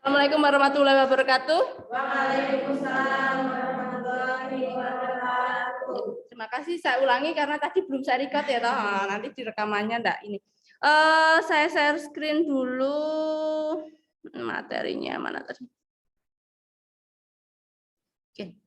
Assalamualaikum warahmatullahi wabarakatuh. Waalaikumsalam warahmatullahi wabarakatuh. Terima kasih, saya ulangi karena tadi belum saya record ya, toh. Nanti di rekamannya enggak ini. Saya share screen dulu materinya mana tadi. Oke.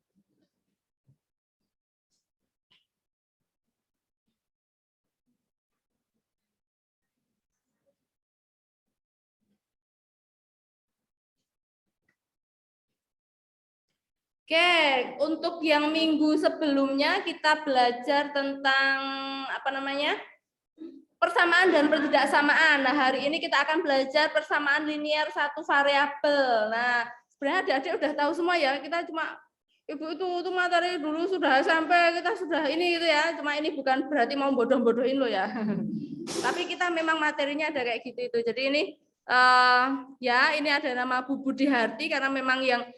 Oke, untuk yang minggu sebelumnya kita belajar tentang apa namanya? Persamaan dan pertidaksamaan. Nah, hari ini kita akan belajar persamaan linear satu variabel. Nah, sebenarnya adik-adik udah tahu semua ya. Kita cuma Ibu itu materi dulu sudah sampai kita sudah ini gitu ya. Cuma ini bukan berarti mau bodoh-bodohin lo ya. Tapi kita memang materinya ada kayak gitu itu. Jadi ini ya ini ada nama Bu Budi Harti karena memang yang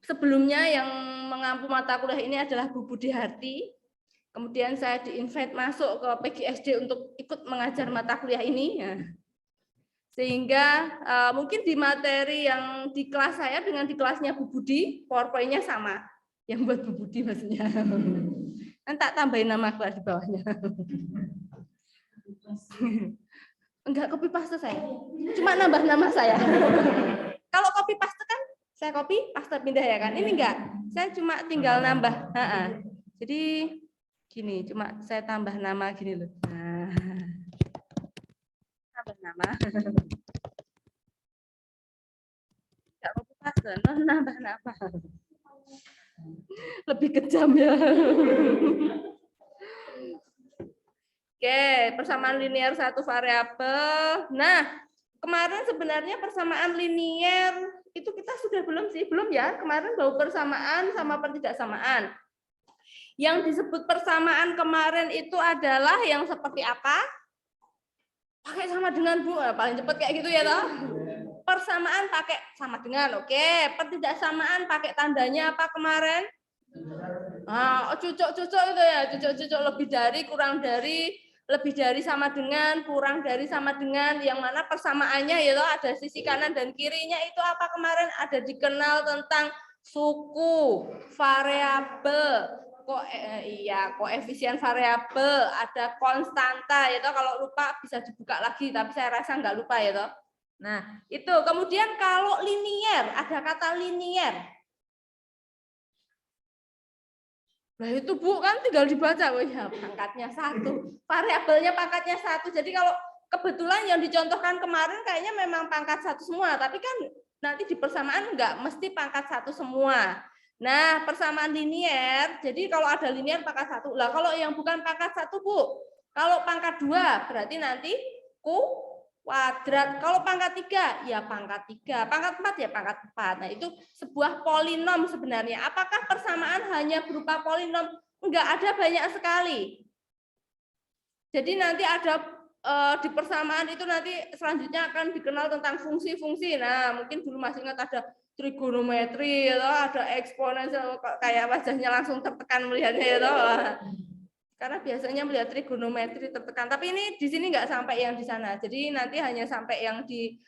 sebelumnya yang mengampu mata kuliah ini adalah Bu Budi Harti. Kemudian saya di-invite masuk ke PGSD untuk ikut mengajar mata kuliah ini. Ya. Sehingga mungkin di materi yang di kelas saya dengan di kelasnya Bu Budi, PowerPoint-nya sama. Yang buat Bu Budi maksudnya. Nanti tak tambahin nama kelas di bawahnya. Enggak copy paste saya. Cuma nambah nama saya. Kalau copy paste kan saya copy paste pindah ya kan. Ini enggak. Saya cuma tinggal nambah. Jadi gini, cuma saya tambah nama gini loh. Nah, tambah nama. Enggak copy paste, nambah nama. Lebih kejam ya. Oke, persamaan linear satu variabel. Nah, kemarin sebenarnya persamaan linear itu kita sudah belum sih? Belum ya? Kemarin baru persamaan sama pertidaksamaan. Yang disebut persamaan kemarin itu adalah yang seperti apa? Pakai sama dengan, Bu. Paling cepat kayak gitu ya toh? Persamaan pakai sama dengan. Oke, pertidaksamaan pakai tandanya apa kemarin? Cucuk-cucuk itu ya, cucuk-cucuk lebih dari, kurang dari, lebih dari sama dengan, kurang dari sama dengan, yang mana persamaannya ya toh ada sisi kanan dan kirinya itu apa kemarin ada dikenal tentang suku, variabel, koefisien variabel, ada konstanta ya toh, kalau lupa bisa dibuka lagi tapi saya rasa nggak lupa ya toh. Nah, itu kemudian kalau linier, ada kata linier. Nah itu Bu kan tinggal dibaca, oh ya pangkatnya 1, variabelnya pangkatnya 1. Jadi kalau kebetulan yang dicontohkan kemarin kayaknya memang pangkat 1 semua, tapi kan nanti di persamaan enggak mesti pangkat 1 semua. Nah persamaan linier, jadi kalau ada linier pangkat 1. Lah kalau yang bukan pangkat 1 Bu, kalau pangkat 2 berarti nanti kuadrat. Kalau pangkat 3 ya pangkat 3, pangkat 4 ya pangkat 4. Nah, itu sebuah polinom sebenarnya. Apakah persamaan hanya berupa polinom? Enggak, ada banyak sekali. Jadi nanti ada di persamaan itu nanti selanjutnya akan dikenal tentang fungsi-fungsi. Nah, mungkin dulu masih ingat ada trigonometri atau ada eksponensial, kayak wajahnya langsung tertekan melihatnya ya toh. Karena biasanya melihat trigonometri tertekan, tapi ini di sini nggak sampai yang di sana. Jadi nanti hanya sampai yang di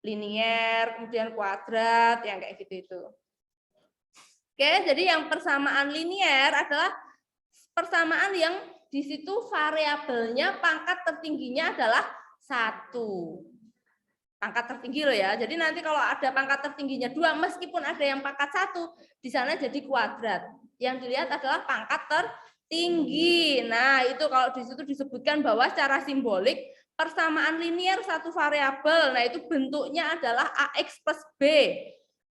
linier, kemudian kuadrat, yang kayak gitu itu. Oke, jadi yang persamaan linier adalah persamaan yang di situ variabelnya pangkat tertingginya adalah 1. Pangkat tertinggi loh ya. Jadi nanti kalau ada pangkat tertingginya 2, meskipun ada yang pangkat 1, di sana jadi kuadrat. Yang dilihat adalah pangkat tertinggi. Nah, itu kalau di situ disebutkan bahwa secara simbolik persamaan linier satu variabel. Nah, itu bentuknya adalah AX plus B.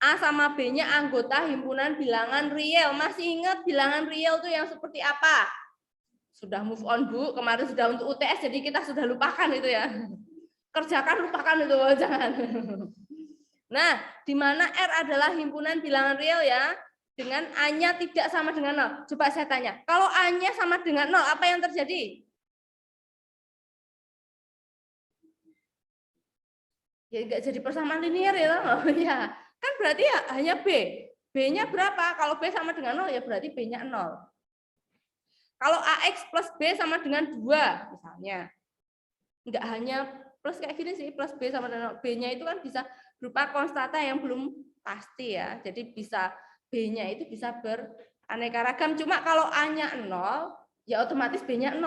A sama B-nya anggota himpunan bilangan real. Masih ingat bilangan real itu yang seperti apa? Sudah move on, Bu. Kemarin sudah untuk UTS, jadi kita sudah lupakan itu ya. Kerjakan, lupakan itu, jangan. Nah, di mana R adalah himpunan bilangan real ya, dengan A-nya tidak sama dengan 0. Coba saya tanya, kalau A-nya sama dengan 0, apa yang terjadi? Ya nggak jadi persamaan linear ya, ya. Kan berarti ya hanya B. B-nya berapa? Kalau B sama dengan 0, ya berarti B-nya 0. Kalau AX plus B sama dengan 2, misalnya. Enggak hanya plus kayak gini sih, plus B sama dengan 0. B-nya itu kan bisa berupa konstanta yang belum pasti ya. Jadi bisa B-nya itu bisa beraneka ragam. Cuma kalau A-nya 0, ya otomatis B-nya 0.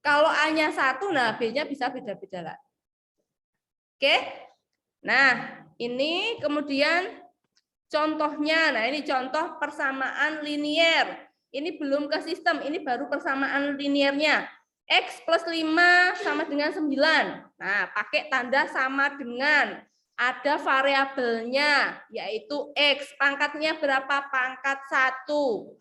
Kalau A-nya 1, nah B-nya bisa beda-beda lah. Oke? Nah, ini kemudian contohnya. Nah, ini contoh persamaan linier. Ini belum ke sistem, ini baru persamaan liniernya. X plus 5 sama dengan 9. Nah, pakai tanda sama dengan. Ada variabelnya, yaitu X. Pangkatnya berapa? Pangkat 1.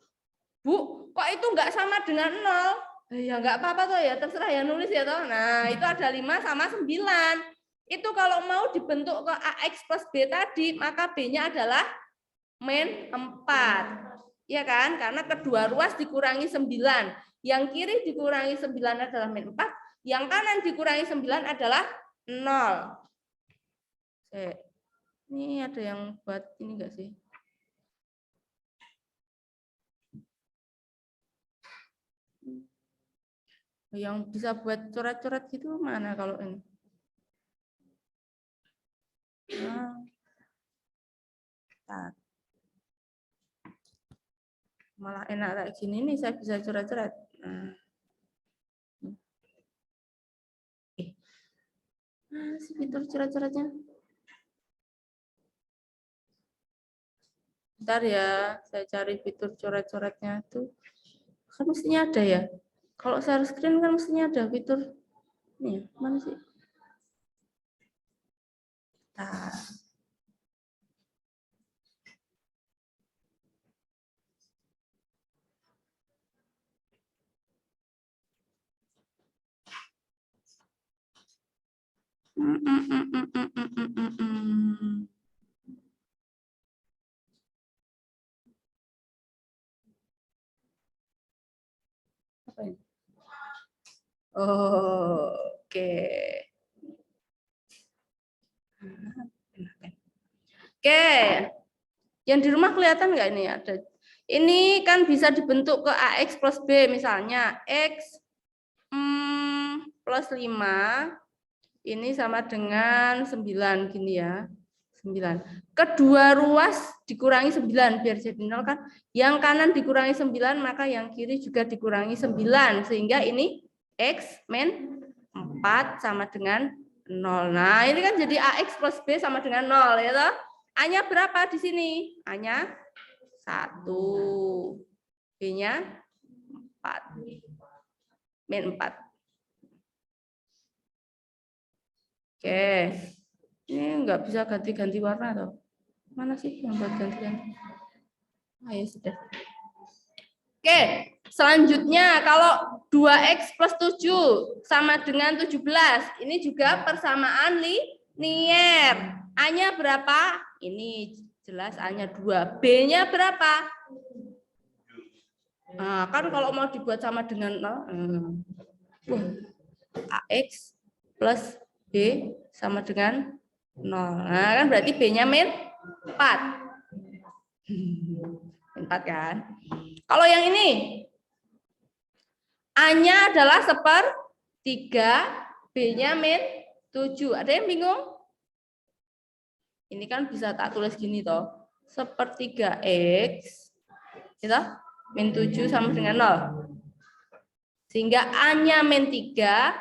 Bu, kok itu enggak sama dengan 0? Ya enggak apa-apa toh ya, terserah ya nulis ya toh. Nah, itu ada 5 sama 9. Itu kalau mau dibentuk ke AX plus B tadi, maka B-nya adalah min 4. Ya kan? Karena kedua ruas dikurangi 9. Yang kiri dikurangi 9 adalah min 4. Yang kanan dikurangi 9 adalah 0. Ini ada yang buat ini enggak sih? Yang bisa buat coret-coret gitu mana kalau ini? Nah, malah enak kayak gini nih, saya bisa coret-coret. Si fitur coret-coretnya. Bentar ya, saya cari fitur coret-coretnya tuh. Kan mestinya ada ya. Kalau share screen kan mestinya ada fitur. Nih, mana sih? Nah. Apa ini? Oh, oke. Oke. Yang di rumah kelihatan nggak ini ada? Ini kan bisa dibentuk ke AX plus B misalnya. X plus 5 ini sama dengan 9 gini ya. 9. Kedua ruas dikurangi 9 biar jadi 0 kan. Yang kanan dikurangi 9 maka yang kiri juga dikurangi 9 sehingga ini X min 4 sama dengan 0. Nah, ini kan jadi AX plus B sama dengan 0 ya toh? A-nya berapa di sini? A-nya 1. B-nya 4. Min 4. Oke. Ini enggak bisa ganti-ganti warna toh. Mana sih yang buat ganti-ganti? Ya sudah. Oke, selanjutnya kalau 2X plus 7 sama dengan 17. Ini juga persamaan linier. A-nya berapa? Ini jelas A-nya 2. B-nya berapa? Nah, kan kalau mau dibuat sama dengan 0. AX plus B sama dengan 0. Nah, kan berarti B-nya min 4. Min 4 kan? Kalau yang ini, A-nya adalah 1/3, B-nya min 7. Ada yang bingung? Ini kan bisa tak tulis gini toh. 1/3 X, gitu, min 7 sama dengan 0. Sehingga A-nya min 3,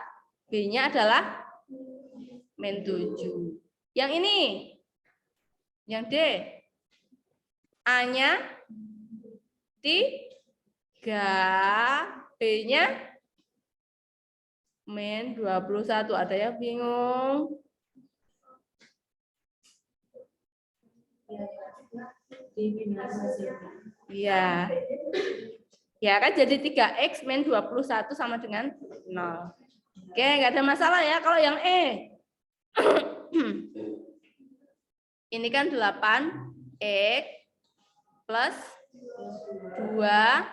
B-nya adalah min 7. Yang ini, yang D, A-nya 3, B-nya min 21. Ada yang bingung? Iya. Ya kan jadi 3X min 21 sama dengan 0. Oke, nggak ada masalah ya. Kalau yang E. Ini kan 8X plus 2.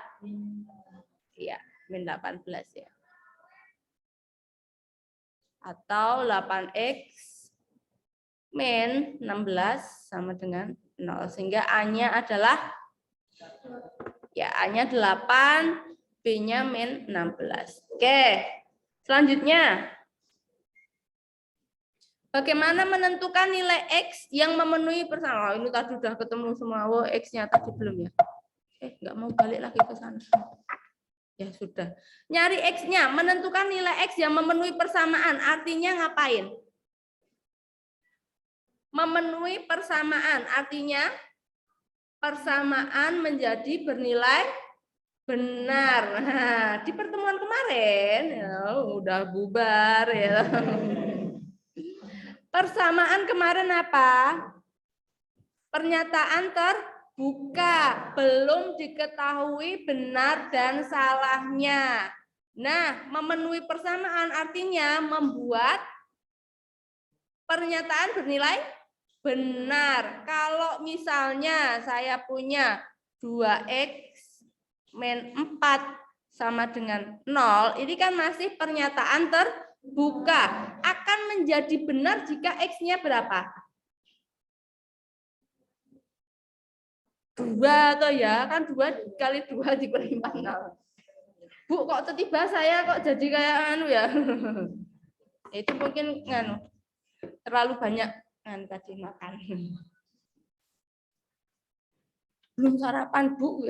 Ya, min 18 ya. Atau 8X min 16 sama dengan 0. Sehingga A-nya adalah ya A-nya 8, B-nya min 16. Oke. Selanjutnya Bagaimana menentukan nilai X yang memenuhi persamaan? Ini tadi udah ketemu semua. Oh, X-nya tadi belum ya? Nggak mau balik lagi ke sana. Ya sudah. Nyari X-nya, menentukan nilai X yang memenuhi persamaan. Artinya ngapain? Memenuhi persamaan. Artinya persamaan menjadi bernilai benar. Nah, di pertemuan kemarin, ya, udah bubar ya. Persamaan kemarin apa? Pernyataan terbuka, belum diketahui benar dan salahnya. Nah, memenuhi persamaan artinya membuat pernyataan bernilai benar. Kalau misalnya saya punya 2X min 4 sama dengan 0, ini kan masih pernyataan terbuka. Akan menjadi benar jika X-nya berapa? 2 atau ya, kan 2 kali 2 dikali 4. Bu, kok tiba-tiba saya kok jadi kayak anu ya? Itu mungkin anu, terlalu banyak anu tadi makan. Belum sarapan, Bu.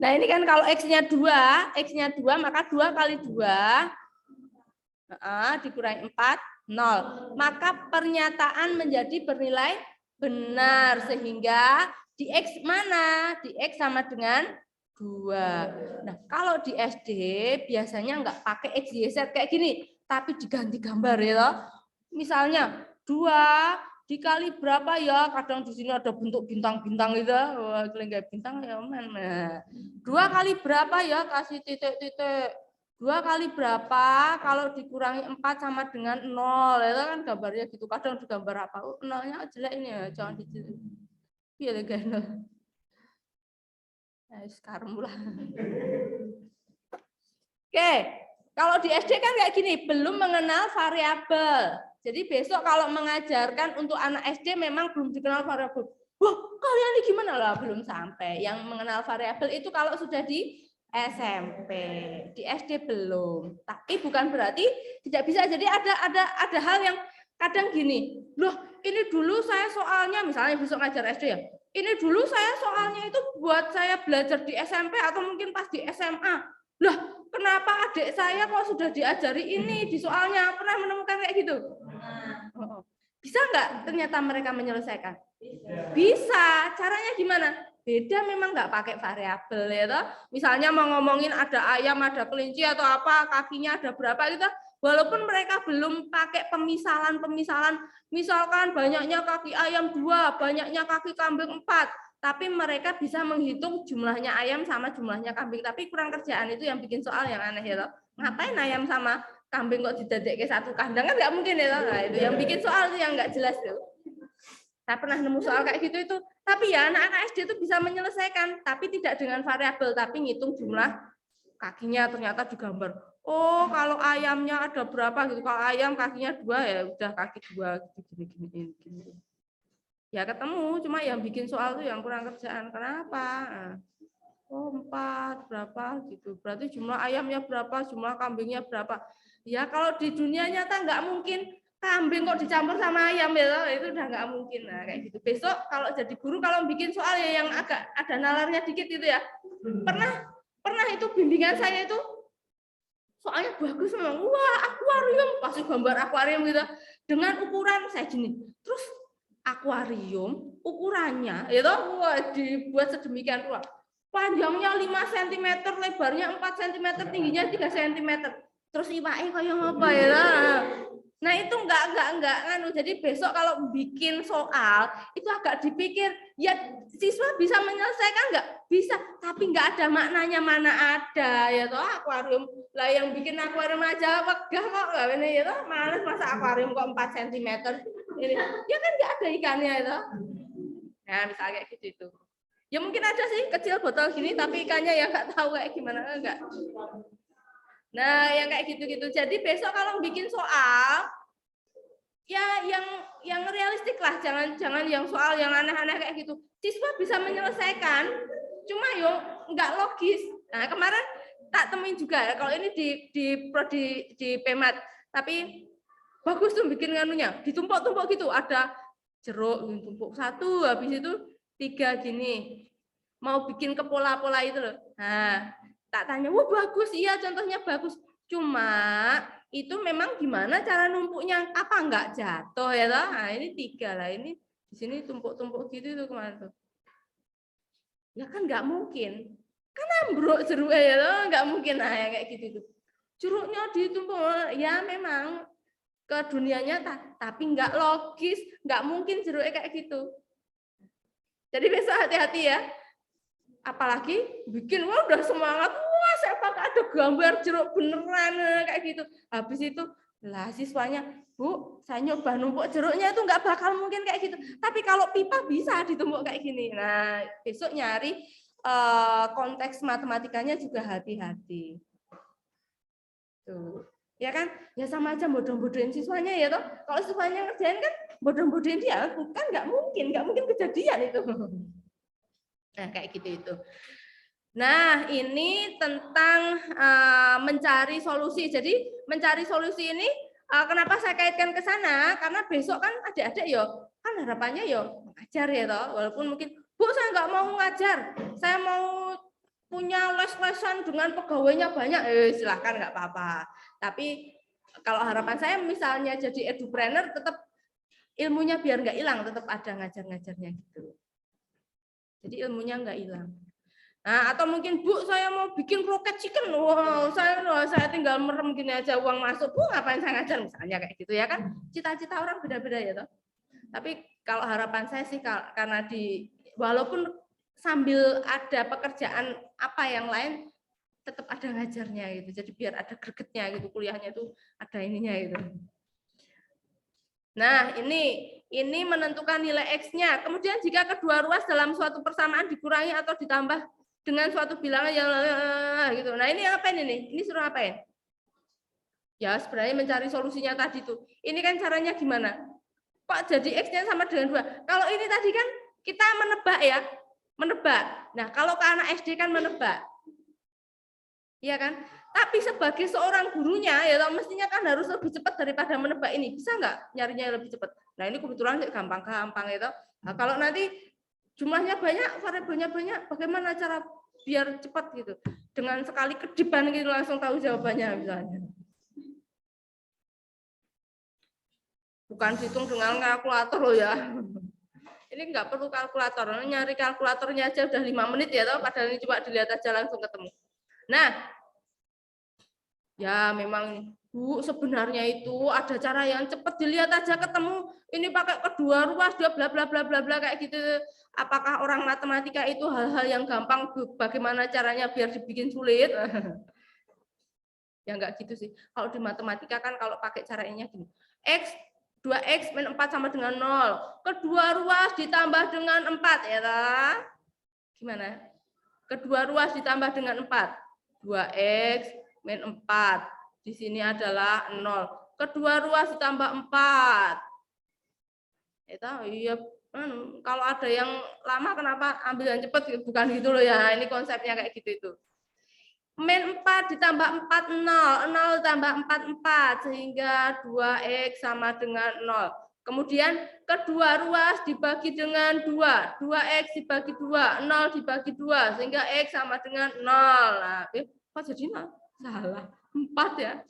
Nah, ini kan kalau X-nya 2, maka 2 kali 2 dikurangi 4, 0. Maka pernyataan menjadi bernilai benar, sehingga di X mana? Di X sama dengan 2. Nah, kalau di SD biasanya nggak pakai X, Y, Z kayak gini, tapi diganti gambar ya. Misalnya 2 dikali berapa ya? Kadang di sini ada bentuk bintang-bintang gitu. Wah, kayak bintang ya, mana? 2 kali berapa ya? Kasih titik-titik. 2 kali berapa? Kalau dikurangi 4 sama dengan 0. Itu kan gambarnya gitu. Kadang digambar apa? Oh, 0-nya jelek ini ya, jangan dijelek. Iya, legenda. Nah, sekarang mulai. Oke, kalau di SD kan kayak gini, belum mengenal variabel. Jadi besok kalau mengajarkan untuk anak SD memang belum dikenal variabel. Wah, kalian ini gimana lah? Belum sampai. Yang mengenal variabel itu kalau sudah di SMP, di SD belum. Tapi bukan berarti tidak bisa. Jadi ada hal yang kadang gini, loh ini dulu saya soalnya, misalnya besok ngajar SD ya, ini dulu saya soalnya itu buat saya belajar di SMP atau mungkin pas di SMA. Loh, kenapa adik saya kok sudah diajari ini di soalnya? Pernah menemukan kayak gitu? Bisa nggak ternyata mereka menyelesaikan? Bisa. Caranya gimana? Beda, memang nggak pakai variabel ya toh. Misalnya mau ngomongin ada ayam, ada kelinci atau apa, kakinya ada berapa gitu. Walaupun mereka belum pakai pemisalan, misalkan banyaknya kaki ayam 2, banyaknya kaki kambing 4, tapi mereka bisa menghitung jumlahnya ayam sama jumlahnya kambing. Tapi kurang kerjaan, itu yang bikin soal yang aneh ya toh. Ngapain ayam sama kambing kok didadekke satu kandang, kan nggak mungkin ya toh. Nah, itu yang bikin soal itu yang nggak jelas tuh. Saya pernah nemu soal kayak gitu itu. Tapi ya anak-anak SD itu bisa menyelesaikan, tapi tidak dengan variabel, tapi ngitung jumlah kakinya ternyata digambar. Oh, kalau ayamnya ada berapa gitu. Kalau ayam kakinya 2 ya udah kaki 2 gitu, gini. Ya ketemu, cuma yang bikin soal itu yang kurang kerjaan. Kenapa? Oh, 4 berapa gitu. Berarti jumlah ayamnya berapa, jumlah kambingnya berapa. Ya kalau di dunia nyata nggak mungkin kambing kok dicampur sama ayam ya, itu udah nggak mungkin. Nah kayak gitu. Besok kalau jadi guru, kalau bikin soal ya yang agak ada nalarnya dikit gitu ya. Pernah itu bimbingan saya itu soalnya bagus memang. Wah, akuarium, pasti gambar akuarium gitu dengan ukuran saya gini. Terus akuarium ukurannya itu wah dibuat sedemikian rupa. Panjangnya 5 cm, lebarnya 4 cm, tingginya 3 cm. Terus iwake kaya apa ya? Nah, itu enggak anu. Jadi besok kalau bikin soal itu agak dipikir, ya siswa bisa menyelesaikan enggak? Bisa, tapi enggak ada maknanya, mana ada ya toh akuarium. Lah yang bikin akuarium aja wegah kok ngene ya toh, males masa akuarium kok 4 cm. Ini ya kan enggak ada ikannya itu. Nah, misalnya kayak gitu itu. Ya mungkin ada sih kecil botol gini tapi ikannya ya nggak tahu kayak gimana enggak. Nah, yang kayak gitu-gitu. Jadi besok kalau bikin soal ya yang realistik lah, jangan yang soal yang aneh-aneh kayak gitu. Siswa bisa menyelesaikan, cuma yo nggak logis. Nah, kemarin tak temuin juga ya, kalau ini di PEMAT, tapi Bagus tuh bikin nganunya, ditumpuk-tumpuk gitu, ada jeruk tumpuk satu, habis itu 3 gini. Mau bikin ke pola-pola itu loh. Nah, tak tanya, "Wah, bagus, iya contohnya bagus." Cuma itu memang gimana cara numpuknya, apa enggak jatuh ya toh? Nah, ini 3 lah, ini di sini tumpuk-tumpuk gitu itu kemana tuh? Ya kan nggak mungkin. Kan ambruk jeruknya ya toh, nggak mungkin nah ya kayak gitu tuh. Jeruknya ditumpuk, ya memang ke dunia nyata, tapi nggak logis, nggak mungkin jeruknya kayak gitu. Jadi besok hati-hati ya. Apalagi bikin wah udah semangat, wah saya pakai ada gambar jeruk beneran kayak gitu. Habis itu lah siswanya, "Bu, saya nyoba numpuk jeruknya itu nggak bakal mungkin kayak gitu. Tapi kalau pipa bisa ditumpuk kayak gini." Nah, besok nyari konteks matematikanya juga hati-hati. Tuh. Ya kan? Ya sama aja bodoh-bodohin siswanya ya toh. Kalau siswanya ngerjain kan bodoh-bodohin dia, kan nggak mungkin kejadian itu. Nah, kayak gitu itu. Nah, ini tentang mencari solusi. Jadi, mencari solusi ini kenapa saya kaitkan ke sana? Karena besok kan adik-adik yo, kan harapannya yo mengajar ya toh. Walaupun mungkin, "Bu, saya nggak mau ngajar. Saya mau punya les-lesan dengan pegawainya banyak." Silahkan nggak apa-apa. Tapi kalau harapan saya misalnya jadi edupreneur tetap ilmunya biar nggak hilang, tetap ada ngajar-ngajarnya gitu. Jadi ilmunya nggak hilang. Nah, atau mungkin, "Bu, saya mau bikin roket chicken." Wow, saya tinggal merem gini aja uang masuk. "Bu, ngapain saya ngajar?" Misalnya kayak gitu ya kan. Cita-cita orang beda-beda ya toh. Tapi kalau harapan saya sih karena walaupun sambil ada pekerjaan apa yang lain tetap ada ngajarnya gitu. Jadi biar ada gregetnya gitu, kuliahnya itu ada ininya gitu. Nah, ini menentukan nilai X-nya. Kemudian jika kedua ruas dalam suatu persamaan dikurangi atau ditambah dengan suatu bilangan yang gitu. Nah, ini ngapain ini? Ini suruh ngapain? Ya, sebenarnya mencari solusinya tadi tuh. Ini kan caranya gimana? Kok jadi X-nya sama dengan 2? Kalau ini tadi kan kita menebak ya. Menebak. Nah, kalau ke anak SD kan menebak. Iya kan? Tapi sebagai seorang gurunya, ya mestinya kan harus lebih cepat daripada menebak ini. Bisa nggak nyarinya lebih cepat? Nah, ini kebetulan gampang-gampang itu. Nah, kalau nanti jumlahnya banyak, variabelnya banyak, bagaimana cara biar cepat gitu? Dengan sekali kedipan gitu langsung tahu jawabannya misalnya. Bukan dihitung dengan kalkulator loh ya. Ini nggak perlu kalkulator. Nyari kalkulatornya aja udah 5 menit ya, toh. Padahal ini coba dilihat aja langsung ketemu. Nah, ya memang Bu, sebenarnya itu ada cara yang cepat, dilihat aja ketemu. Ini pakai kedua ruas, dia bla bla bla bla bla kayak gitu. Apakah orang matematika itu hal-hal yang gampang, bagaimana caranya biar dibikin sulit? Ya enggak gitu sih. Kalau di matematika kan kalau pakai caranya gini. 2x min 4 sama dengan 0. Kedua ruas ditambah dengan 4 ya toh? Gimana? Kedua ruas ditambah dengan 4. 2x min 4. Di sini adalah 0. Kedua ruas ditambah 4. Iya, kalau ada yang lama kenapa ambil yang cepat? Bukan gitu loh ya. Ini konsepnya kayak gitu itu. Min 4 ditambah 4, 0. 0 tambah 4, 4. Sehingga 2x sama dengan 0. Kemudian kedua ruas dibagi dengan 2. 2x dibagi 2. 0 dibagi 2. Sehingga x sama dengan 0. Nah, kok jadi 0? Salah. 4 ya.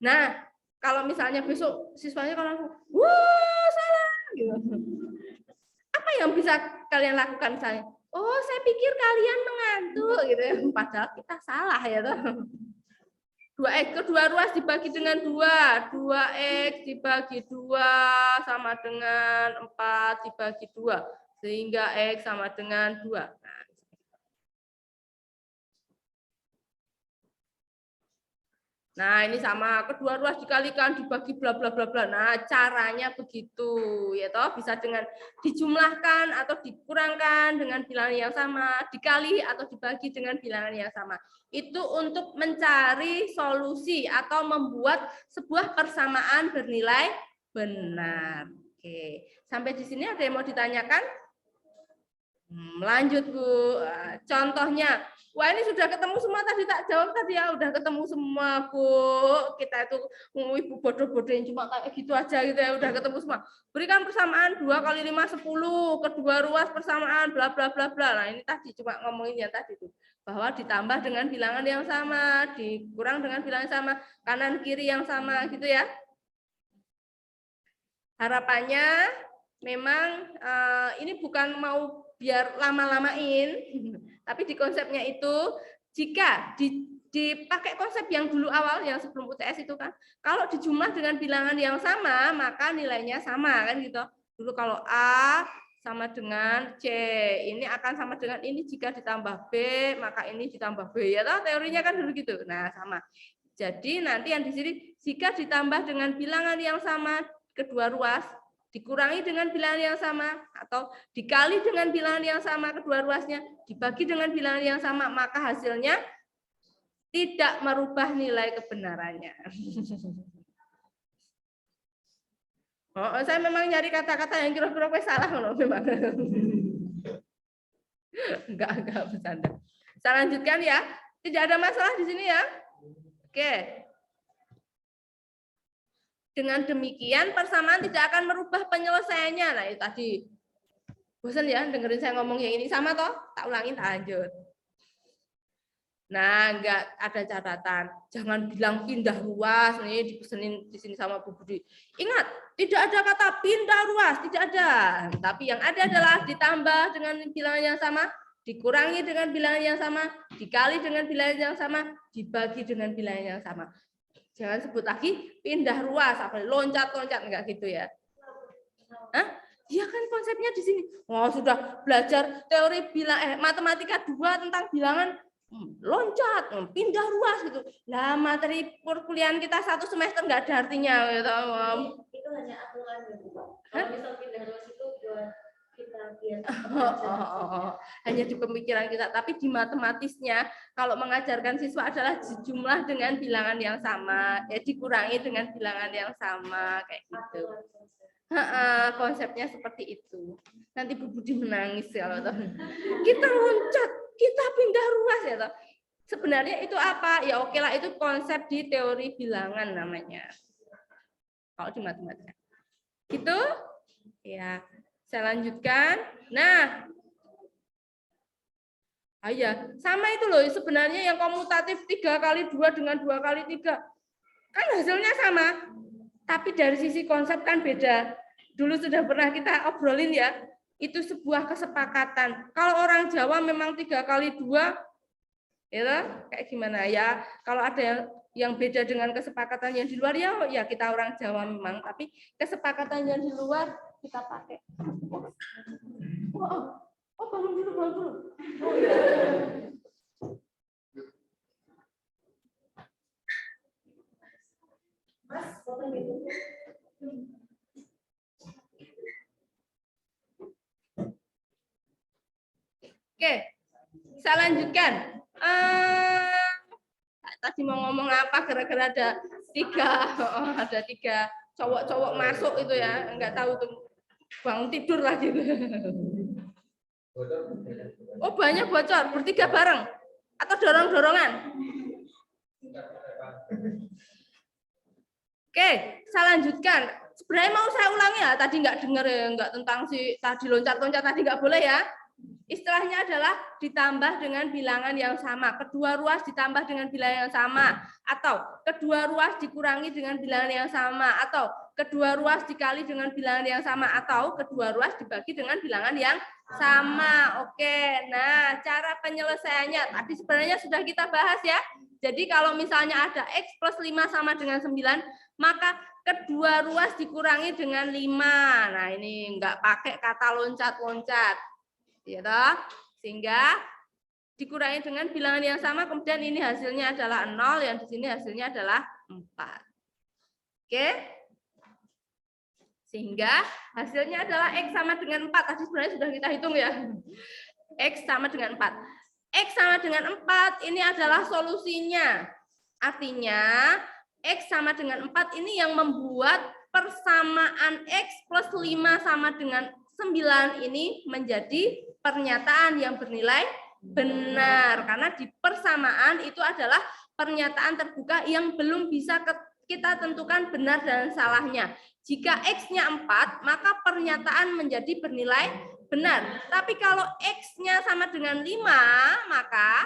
Nah, kalau misalnya besok siswanya kalau wah salah gitu. Apa yang bisa kalian lakukan misalnya? Oh, saya pikir kalian mengantuk gitu ya. Padahal kita salah ya toh. 2x kedua ruas dibagi dengan 2. 2x dibagi 2 sama dengan 4 dibagi 2. Sehingga x sama dengan 2. Nah, ini sama, kedua ruas dikalikan dibagi bla bla bla bla. Nah, caranya begitu, ya toh, bisa dengan dijumlahkan atau dikurangkan dengan bilangan yang sama, dikali atau dibagi dengan bilangan yang sama. Itu untuk mencari solusi atau membuat sebuah persamaan bernilai benar. Oke. Sampai di sini ada yang mau ditanyakan? Lanjut Bu, contohnya, wah ini sudah ketemu semua tadi tak jawab tadi ya, udah ketemu semua Bu. Kita itu ibu bodoh-bodohin cuma kayak gitu aja gitu ya, udah ketemu semua. Berikan persamaan 2 kali 5 10, kedua ruas persamaan bla bla bla bla. Nah ini tadi cuma ngomongin ya tadi tuh, bahwa ditambah dengan bilangan yang sama, dikurang dengan bilangan yang sama, kanan kiri yang sama gitu ya. Harapannya memang ini bukan mau biar lama-lamain, tapi di konsepnya itu jika dipakai konsep yang dulu awal yang sebelum UTS itu kan, kalau dijumlah dengan bilangan yang sama maka nilainya sama kan gitu. Dulu kalau A sama dengan C, ini akan sama dengan ini jika ditambah B maka ini ditambah B ya toh, teorinya kan dulu gitu. Nah sama. Jadi nanti yang di sini jika ditambah dengan bilangan yang sama kedua ruas dikurangi dengan bilangan yang sama atau dikali dengan bilangan yang sama kedua ruasnya dibagi dengan bilangan yang sama maka hasilnya tidak merubah nilai kebenarannya. Oh, saya memang nyari kata-kata yang kira-kira salah loh memang. Enggak bercanda. Saya lanjutkan ya. Tidak ada masalah di sini ya. Oke. Dengan demikian persamaan tidak akan merubah penyelesaiannya. Nah, itu tadi. Bosan ya dengerin saya ngomong yang ini sama toh? Tak ulangin, tak lanjut. Nah, enggak ada catatan. Jangan bilang pindah ruas nih dipesenin di sini sama Bu Budi. Ingat, tidak ada kata pindah ruas, tidak ada. Tapi yang ada adalah ditambah dengan bilangan yang sama, dikurangi dengan bilangan yang sama, dikali dengan bilangan yang sama, dibagi dengan bilangan yang sama. Jangan sebut lagi pindah ruas, apa loncat-loncat enggak gitu ya. Hah? Ya kan konsepnya di sini. Oh, sudah belajar teori matematika 2 tentang bilangan loncat, pindah ruas gitu. Lah materi perkuliahan kita 1 semester enggak ada artinya gitu. Itu hanya aturan ya, Bu. Kalau misal pindah ruas itu buat kita biasa. Hanya di pemikiran kita, tapi di matematisnya kalau mengajarkan siswa adalah jumlah dengan bilangan yang sama, ya dikurangi dengan bilangan yang sama kayak gitu. Konsepnya seperti itu. Nanti Bu Budi menangis ya Allah. Kita loncat, kita pindah ruas ya toh. Sebenarnya itu apa? Ya oke lah, itu konsep di teori bilangan namanya. Kalau di matematika. Gitu? Ya. Saya lanjutkan. Nah, ya sama itu loh. Sebenarnya yang komutatif 3 kali 2 dengan 2 kali 3 kan hasilnya sama. Tapi dari sisi konsep kan beda. Dulu sudah pernah kita obrolin ya. Itu sebuah kesepakatan. Kalau orang Jawa memang 3 kali 2, ya kayak gimana ya? Kalau ada yang beda dengan kesepakatan yang di luar ya kita orang Jawa memang. Tapi kesepakatan yang di luar kita pakai. Bangun dulu, bangun dulu. Oh, iya. Mas, foto gitu. Oke, saya lanjutkan. Tadi mau ngomong apa? Gara-gara ada 3 cowok-cowok masuk itu ya, nggak tahu tuh bangun tidur lagi. Oh banyak bocor, bertiga bareng atau dorong-dorongan? Oke, saya lanjutkan. Sebenarnya mau saya ulangi ya, tadi nggak dengar ya, nggak tentang si tadi loncat-loncat tadi nggak boleh ya. Istilahnya adalah ditambah dengan bilangan yang sama. Kedua ruas ditambah dengan bilangan yang sama. Atau kedua ruas dikurangi dengan bilangan yang sama. Atau kedua ruas dikali dengan bilangan yang sama. Atau kedua ruas dibagi dengan bilangan yang sama. Oke, nah cara penyelesaiannya tadi sebenarnya sudah kita bahas ya. Jadi kalau misalnya ada X plus 5 sama dengan 9, maka kedua ruas dikurangi dengan 5. Nah ini enggak pakai kata loncat-loncat. Ya toh? Sehingga dikurangi dengan bilangan yang sama, kemudian ini hasilnya adalah 0, yang di sini hasilnya adalah 4. Oke? Sehingga hasilnya adalah X sama dengan 4. Tadi sebenarnya sudah kita hitung ya. X sama dengan 4. X sama dengan 4 ini adalah solusinya. Artinya X sama dengan 4 ini yang membuat persamaan X plus 5 sama dengan 9 ini menjadi pernyataan yang bernilai benar. Karena di persamaan itu adalah pernyataan terbuka yang belum bisa kita tentukan benar dan salahnya. Jika X-nya 4, maka pernyataan menjadi bernilai benar. Tapi kalau X-nya sama dengan 5, maka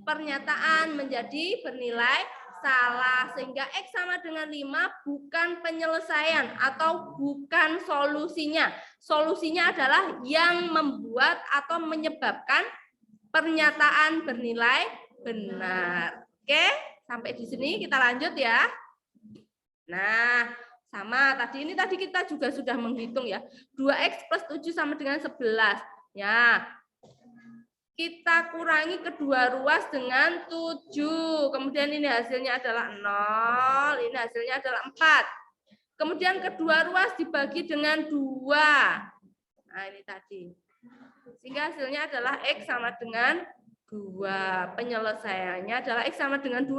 pernyataan menjadi bernilai salah. Sehingga X sama dengan 5 bukan penyelesaian atau bukan solusinya. Solusinya adalah yang membuat atau menyebabkan pernyataan bernilai benar. Oke, sampai di sini kita lanjut ya. Nah, sama tadi kita juga sudah menghitung ya. 2X plus 7 sama dengan 11. Ya. Kita kurangi kedua ruas dengan 7. Kemudian ini hasilnya adalah 0, ini hasilnya adalah 4. Kemudian kedua ruas dibagi dengan 2. Nah, ini tadi. Sehingga hasilnya adalah X sama dengan 2. Penyelesaiannya adalah X sama dengan 2.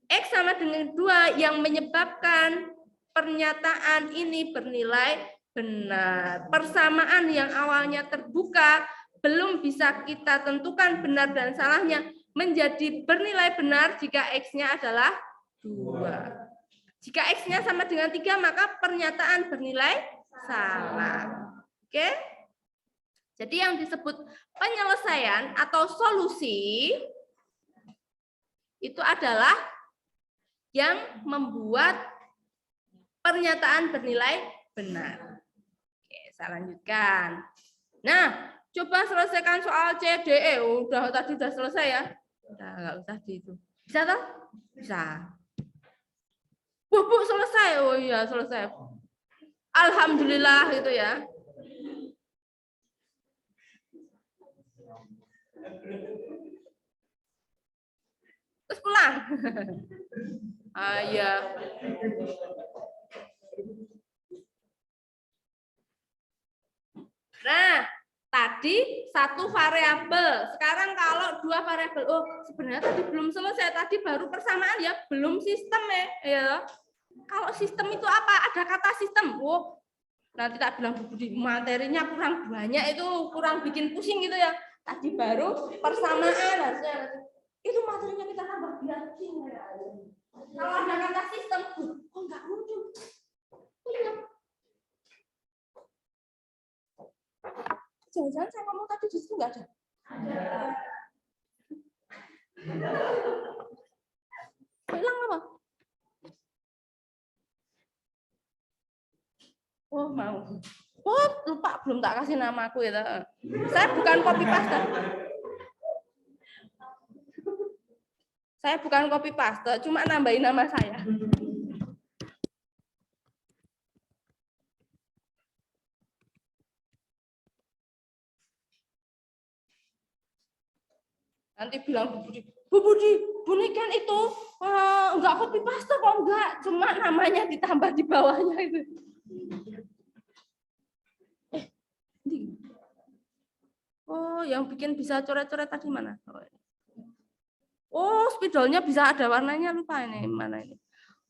X sama dengan 2 yang menyebabkan pernyataan ini bernilai benar. Persamaan yang awalnya terbuka belum bisa kita tentukan benar dan salahnya menjadi bernilai benar jika X-nya adalah 2. Jika X-nya sama dengan 3, maka pernyataan bernilai salah. Oke? Jadi yang disebut penyelesaian atau solusi itu adalah yang membuat pernyataan bernilai benar. Oke, saya lanjutkan. Nah, coba selesaikan soal C, D, E. Tadi udah selesai ya? Udah, nggak usah di itu. Bisa toh? Bisa. Bu, selesai. Oh iya, selesai. Alhamdulillah gitu ya. Terus pulang. Ya. Nah, tadi satu variabel. Sekarang kalau 2 variabel. Oh, sebenarnya tadi belum selesai. Tadi baru persamaan ya, belum sistem ya. Kalau sistem itu apa? Ada kata sistem. Oh, nanti tak bilang Bu Budi, materinya kurang banyak itu, kurang bikin pusing gitu ya. Tadi baru persamaan harusnya. Itu materinya kita tambah biakin. Kalau ada kata sistem, kok nggak muncul? Iya. Jangan-jangan saya ngomong tadi di situ nggak ada? Hilang apa? Oh, mau. Oh, lupa belum tak kasih namaku ya. Saya bukan copy paste. Saya bukan copy paste, cuma nambahin nama saya. Nanti bilang Bu Budi, bunikan itu enggak copy paste kok enggak, cuma namanya ditambah di bawahnya itu. Oh, yang bikin bisa coret-coret tadi mana? Oh, spidolnya bisa ada warnanya, lupa ini mana ini.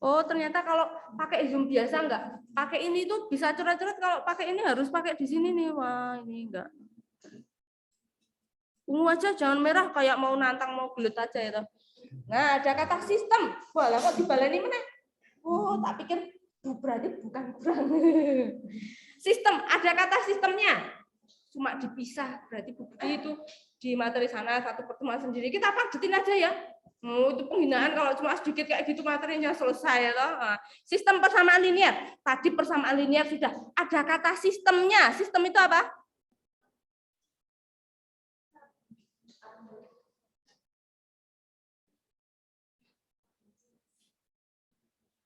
Oh, ternyata kalau pakai zoom biasa enggak. Pakai ini tuh bisa coret-coret, kalau pakai ini harus pakai di sini nih. Wah, ini enggak. Ungu aja, jangan merah kayak mau nantang mau gelut aja ya. Nah, ada kata sistem. Wah, lah kok dibaleni mana? Oh, tak pikir berarti bukan kurang. Sistem, ada kata sistemnya. Cuma dipisah, berarti bukti itu di materi sana satu pertemuan sendiri. Kita padetin aja ya. Itu penghinaan kalau cuma sedikit kayak gitu materinya selesai ya. Nah, sistem persamaan linear. Tadi persamaan linear sudah ada kata sistemnya. Sistem itu apa?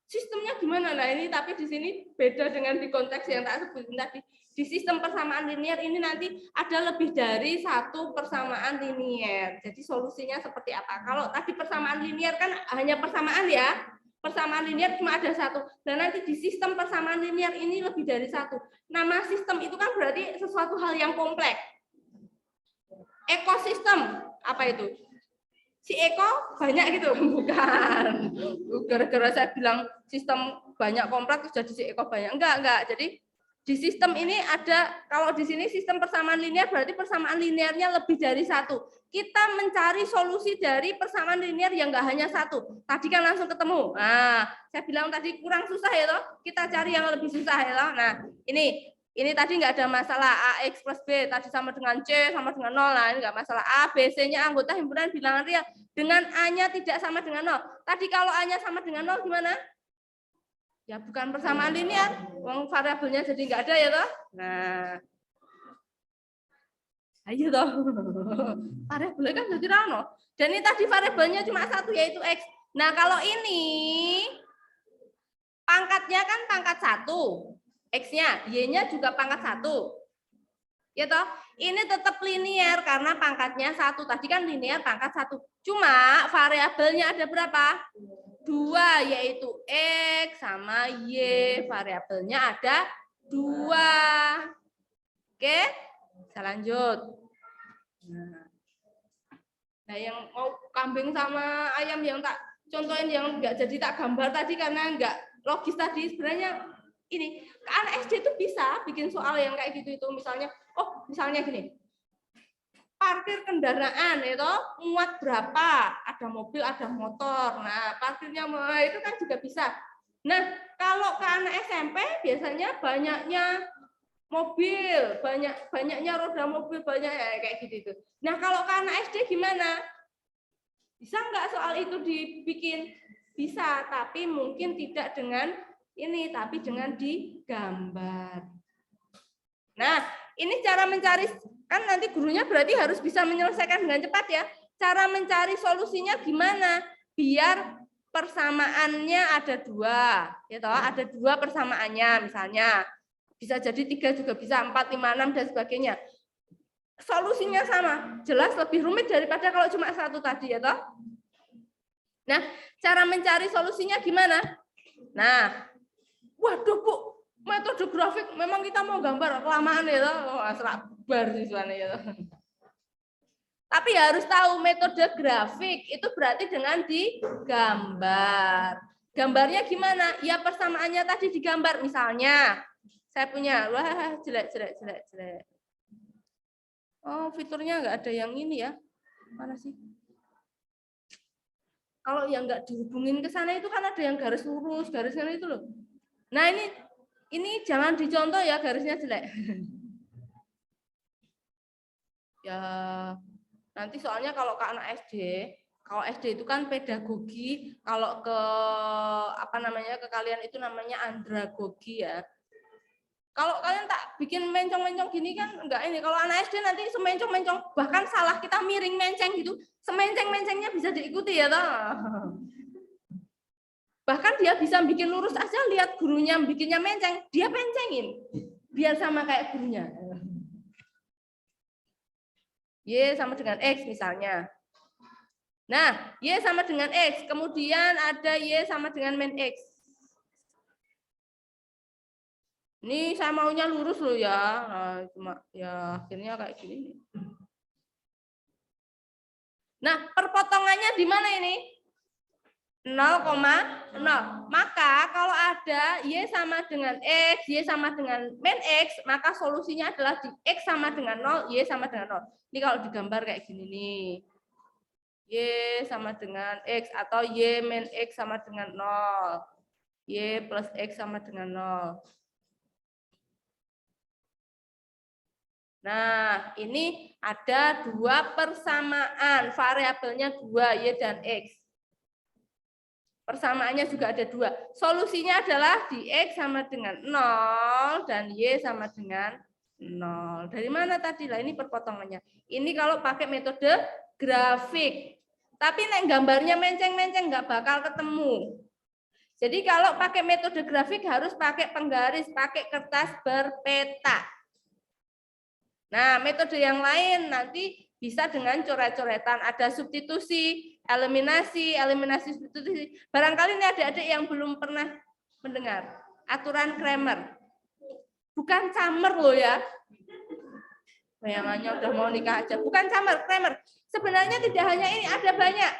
Sistemnya gimana? Nah ini tapi di sini beda dengan di konteks yang tak sebutin tadi. Di sistem persamaan linear ini nanti ada lebih dari satu persamaan linear. Jadi solusinya seperti apa? Kalau tadi persamaan linear kan hanya persamaan ya. Persamaan linear cuma ada satu. Dan nanti di sistem persamaan linear ini lebih dari satu. Nama sistem itu kan berarti sesuatu hal yang kompleks. Ekosistem, apa itu? Si Eko banyak gitu, bukan. Gara-gara saya bilang sistem banyak kompleks jadi si Eko banyak. Enggak. Jadi Di sistem ini ada, kalau di sini sistem persamaan linear berarti persamaan linearnya lebih dari satu. Kita mencari solusi dari persamaan linear yang nggak hanya satu. Tadi kan langsung ketemu. Nah, saya bilang tadi kurang susah ya toh. Kita cari yang lebih susah ya toh. Nah, ini tadi nggak ada masalah AX plus B tadi sama dengan C sama dengan 0. Nah, ini nggak masalah. A, B, C-nya anggota himpunan bilangan real dengan A-nya tidak sama dengan 0. Tadi kalau A-nya sama dengan 0 gimana? Ya bukan persamaan linear, uang variabelnya jadi nggak ada ya toh. Nah, ayo toh, variabelnya kan jadi rano. Dan ini tadi variabelnya cuma satu yaitu x. Nah kalau ini pangkatnya kan pangkat 1, x-nya, y-nya juga pangkat 1, ya toh. Ini tetap linear karena pangkatnya 1. Tadi kan linear pangkat 1. Cuma variabelnya ada berapa? 2, yaitu X sama Y, variabelnya ada 2. Oke, saya lanjut. Nah, yang mau kambing sama ayam yang tak contohin yang enggak jadi tak gambar tadi karena enggak logis tadi, sebenarnya ini anak SD itu bisa bikin soal yang kayak gitu itu, misalnya, misalnya gini. Parkir kendaraan itu muat berapa? Ada mobil, ada motor. Nah, parkirnya itu kan juga bisa. Nah, kalau ke anak SMP biasanya banyaknya mobil, banyaknya roda mobil, banyak kayak gitu. Nah, kalau ke anak SD gimana? Bisa nggak soal itu dibikin? Bisa, tapi mungkin tidak dengan ini, tapi dengan digambar. Nah, ini cara mencari, kan nanti gurunya berarti harus bisa menyelesaikan dengan cepat ya. Cara mencari solusinya gimana? Biar persamaannya ada 2, ya toh, ada 2 persamaannya misalnya. Bisa jadi 3 juga bisa, 4, 5, 6 dan sebagainya. Solusinya sama, jelas lebih rumit daripada kalau cuma 1 tadi ya toh. Nah, cara mencari solusinya gimana? Nah, waduh Bu, metode grafik memang kita mau gambar kelamaan ya toh, serabar siswane ya toh. Tapi harus tahu metode grafik itu berarti dengan digambar. Gambarnya gimana? Ya persamaannya tadi digambar. Misalnya, saya punya, wah jelek. Oh, fiturnya nggak ada yang ini ya. Mana sih? Kalau yang nggak dihubungin ke sana itu kan ada yang garis lurus, garisnya itu loh. Nah ini jangan dicontoh ya, garisnya jelek. Ya nanti soalnya kalau ke anak SD, kalau SD itu kan pedagogi, kalau ke ke kalian itu namanya andragogi ya. Kalau kalian tak bikin mencong-mencong gini kan enggak ini. Kalau anak SD nanti semencong-mencong, bahkan salah kita miring menceng gitu, semenceng-mencengnya bisa diikuti ya toh. Bahkan dia bisa bikin lurus aja, lihat gurunya bikinnya menceng, dia pencengin. Biar sama kayak gurunya. Y sama dengan X misalnya. Nah, Y sama dengan X, kemudian ada Y sama dengan min X. Ini saya maunya lurus loh ya. Nah, cuma ya akhirnya kayak gini. Nah, perpotongannya di mana ini? 0,0. Maka kalau ada Y sama dengan X, Y sama dengan min X, maka solusinya adalah di X sama dengan 0, Y sama dengan 0. Ini kalau digambar kayak gini nih. Y sama dengan X atau Y min X sama dengan 0. Y plus X sama dengan 0. Nah, ini ada 2 persamaan, variabelnya 2, Y dan X. Persamaannya juga ada 2. Solusinya adalah di X sama dengan 0 dan Y sama dengan 0. Dari mana tadi? Lah ini perpotongannya. Ini kalau pakai metode grafik. Tapi nek gambarnya menceng-menceng nggak bakal ketemu. Jadi kalau pakai metode grafik harus pakai penggaris, pakai kertas berpeta. Nah, metode yang lain nanti bisa dengan coret-coretan, ada substitusi, eliminasi, substitusi. Barangkali ini adik-adik yang belum pernah mendengar aturan Cramer. Bukan Cramer loh ya. Bayangannya udah mau nikah aja. Bukan Cramer. Sebenarnya tidak hanya ini, ada banyak.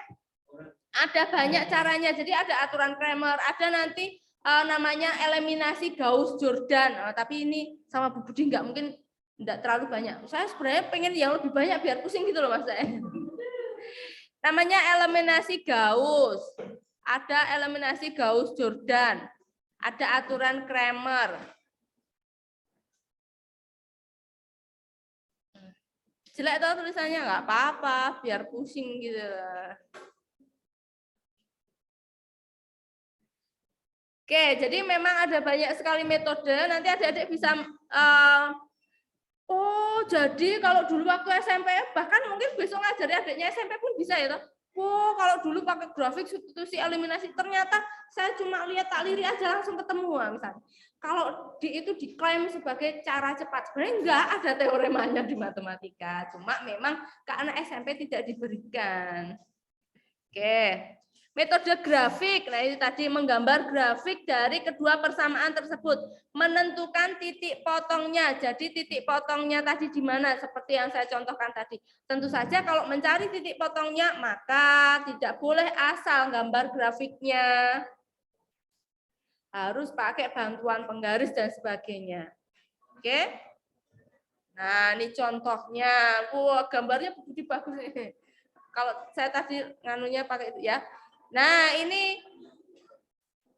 Ada banyak caranya. Jadi ada aturan Cramer, ada nanti namanya eliminasi Gauss-Jordan. Tapi ini sama Bu Budi nggak mungkin, nggak terlalu banyak. Saya sebenarnya pengen yang lebih banyak biar pusing gitu loh Mas saya. Namanya eliminasi Gauss. Ada eliminasi Gauss-Jordan. Ada aturan Cramer. Jelek tau tulisannya, nggak apa-apa, biar pusing gitu. Oke, jadi memang ada banyak sekali metode. Nanti adik-adik bisa, oh jadi kalau dulu waktu SMP, bahkan mungkin besok ngajari adiknya SMP pun bisa ya toh. Oh kalau dulu pakai grafik substitusi eliminasi, ternyata saya cuma lihat tak lirik aja langsung ketemu misalnya. Kalau itu diklaim sebagai cara cepat, sebenarnya enggak ada teoremanya di matematika, cuma memang ke anak SMP tidak diberikan. Oke, metode grafik, nah ini tadi menggambar grafik dari kedua persamaan tersebut, menentukan titik potongnya. Jadi titik potongnya tadi di mana? Seperti yang saya contohkan tadi. Tentu saja kalau mencari titik potongnya, maka tidak boleh asal gambar grafiknya. Harus pakai bantuan penggaris dan sebagainya. Oke. Nah, ini contohnya. Wah, gambarnya begitu bagus nih. Kalau saya tadi nganunya pakai itu ya. Nah, ini.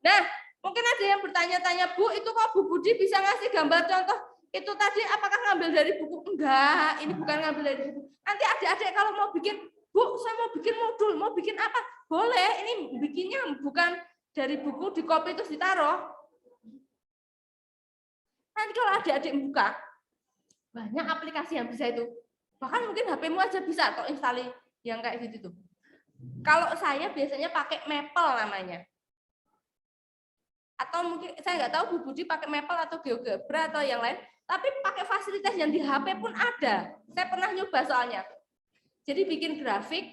Nah, mungkin ada yang bertanya-tanya, Bu, itu kok Bu Budi bisa ngasih gambar contoh? Itu tadi apakah ngambil dari buku? Enggak, ini bukan ngambil dari buku. Nanti adik-adik kalau mau bikin, Bu, saya mau bikin modul, mau bikin apa? Boleh, ini bikinnya bukan dari buku, di copy terus ditaruh. Nanti kalau adik-adik buka, banyak aplikasi yang bisa itu. Bahkan mungkin HP-mu aja bisa kok install yang kayak gitu tuh. Kalau saya biasanya pakai Maple namanya. Atau mungkin saya nggak tahu Bu Budi pakai Maple atau GeoGebra atau yang lain, tapi pakai fasilitas yang di HP pun ada. Saya pernah nyoba soalnya. Jadi bikin grafik,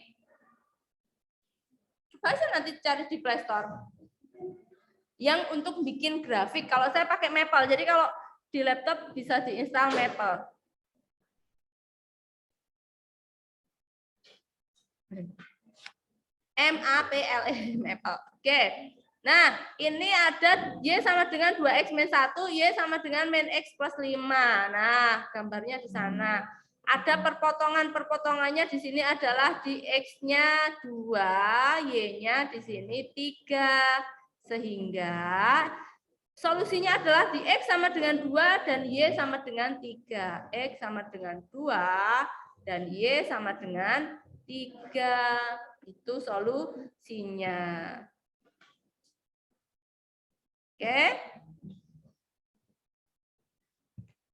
coba aja nanti cari di Play Store. Yang untuk bikin grafik, kalau saya pakai Maple, jadi kalau di laptop bisa diinstal Maple. M-A-P-L-E, Maple. Oke. Nah, ini ada Y sama dengan 2X min 1, Y sama dengan min X plus 5. Nah, gambarnya di sana. Ada perpotongan-perpotongannya di sini adalah di X-nya 2, Y-nya di sini 3. Sehingga solusinya adalah di X sama dengan 2 dan Y sama dengan 3. X sama dengan 2 dan Y sama dengan 3. Itu solusinya. Oke.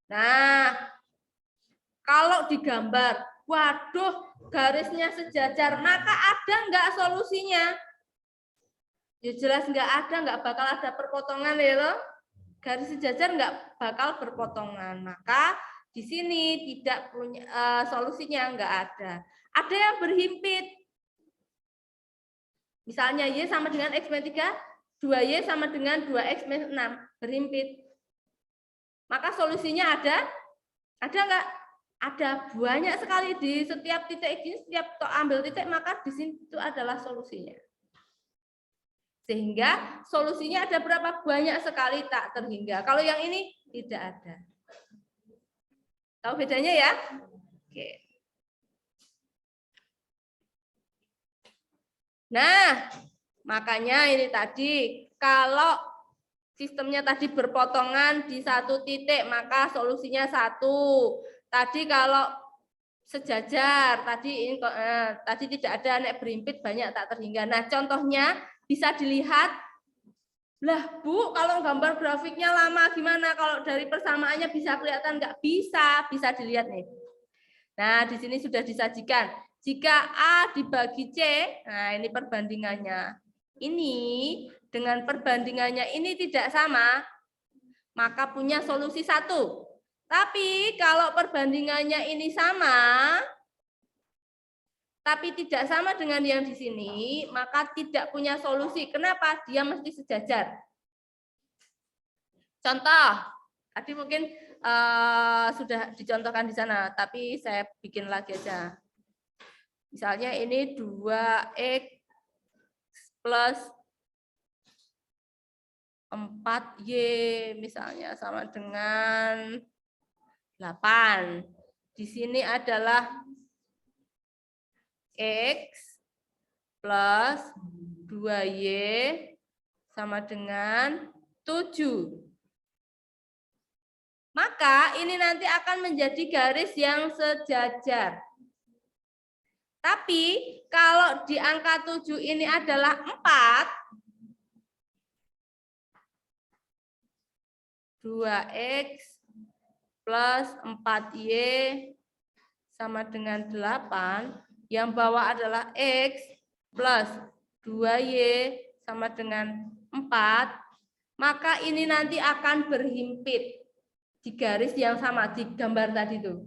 Nah, kalau digambar, waduh, garisnya sejajar, maka ada nggak solusinya? Ya jelas nggak ada, nggak bakal ada perpotongan ya loh. Garis sejajar nggak bakal berpotongan. Maka di sini tidak punya solusinya, nggak ada. Ada yang berhimpit. Misalnya Y sama dengan X min 3, 2Y sama dengan 2X min 6, berhimpit. Maka solusinya ada? Ada nggak? Ada, banyak sekali di setiap titik ini, setiap ambil titik, maka di sini itu adalah solusinya. Sehingga solusinya ada berapa? Banyak sekali, tak terhingga. Kalau yang ini tidak ada. Tahu bedanya ya? Oke. Nah, makanya ini tadi, kalau sistemnya tadi berpotongan di satu titik, maka solusinya 1. Tadi kalau sejajar, tadi tidak ada, nek berhimpit banyak tak terhingga. Nah, contohnya bisa dilihat. Lah, Bu, kalau gambar grafiknya lama gimana? Kalau dari persamaannya bisa kelihatan nggak? Bisa dilihat nih. Nah, di sini sudah disajikan. Jika A dibagi C, nah ini perbandingannya. Ini dengan perbandingannya ini tidak sama, maka punya solusi 1. Tapi kalau perbandingannya ini sama, tapi tidak sama dengan yang di sini, maka tidak punya solusi. Kenapa? Dia mesti sejajar. Contoh, tadi mungkin sudah dicontohkan di sana, tapi saya bikin lagi aja. Misalnya ini 2X plus 4Y misalnya sama dengan 8. Di sini adalah X plus 2Y sama dengan 7. Maka ini nanti akan menjadi garis yang sejajar. Tapi kalau di angka 7 ini adalah 4, 2X plus 4Y sama dengan 8, yang bawah adalah X plus 2Y sama dengan 4, maka ini nanti akan berhimpit di garis yang sama di gambar tadi itu.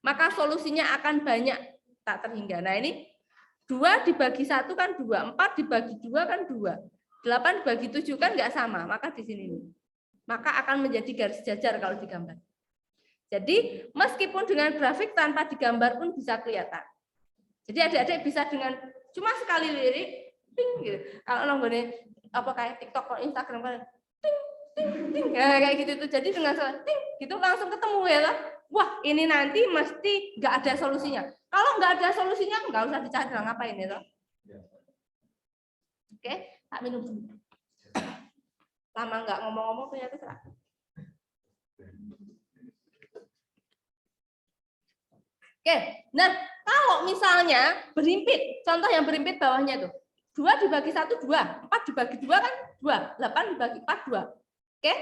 Maka solusinya akan banyak tak terhingga. Nah ini 2 dibagi 1 kan 2, 4 dibagi 2 kan 2, 8 dibagi 7 kan nggak sama, maka di sini nih. Maka akan menjadi garis jajar kalau digambar. Jadi meskipun dengan grafik tanpa digambar pun bisa kelihatan. Jadi adik-adik bisa dengan cuma sekali lirik, ting gitu. Kalau nonggone apa kayak TikTok atau Instagram kan ting ting ting kayak gitu tuh. Jadi dengan ting gitu langsung ketemu ya lah. Wah, ini nanti mesti nggak ada solusinya. Kalau nggak ada solusinya nggak usah dicari lah ngapain ya toh. Oke, tak minum dulu. Lama nggak ngomong-ngomong ternyata salah. Oke, nah kalau misalnya berhimpit, contoh yang berhimpit bawahnya tuh, 2 dibagi 1, 2, 4 dibagi 2 kan 2, 8 dibagi 4, 2. Oke,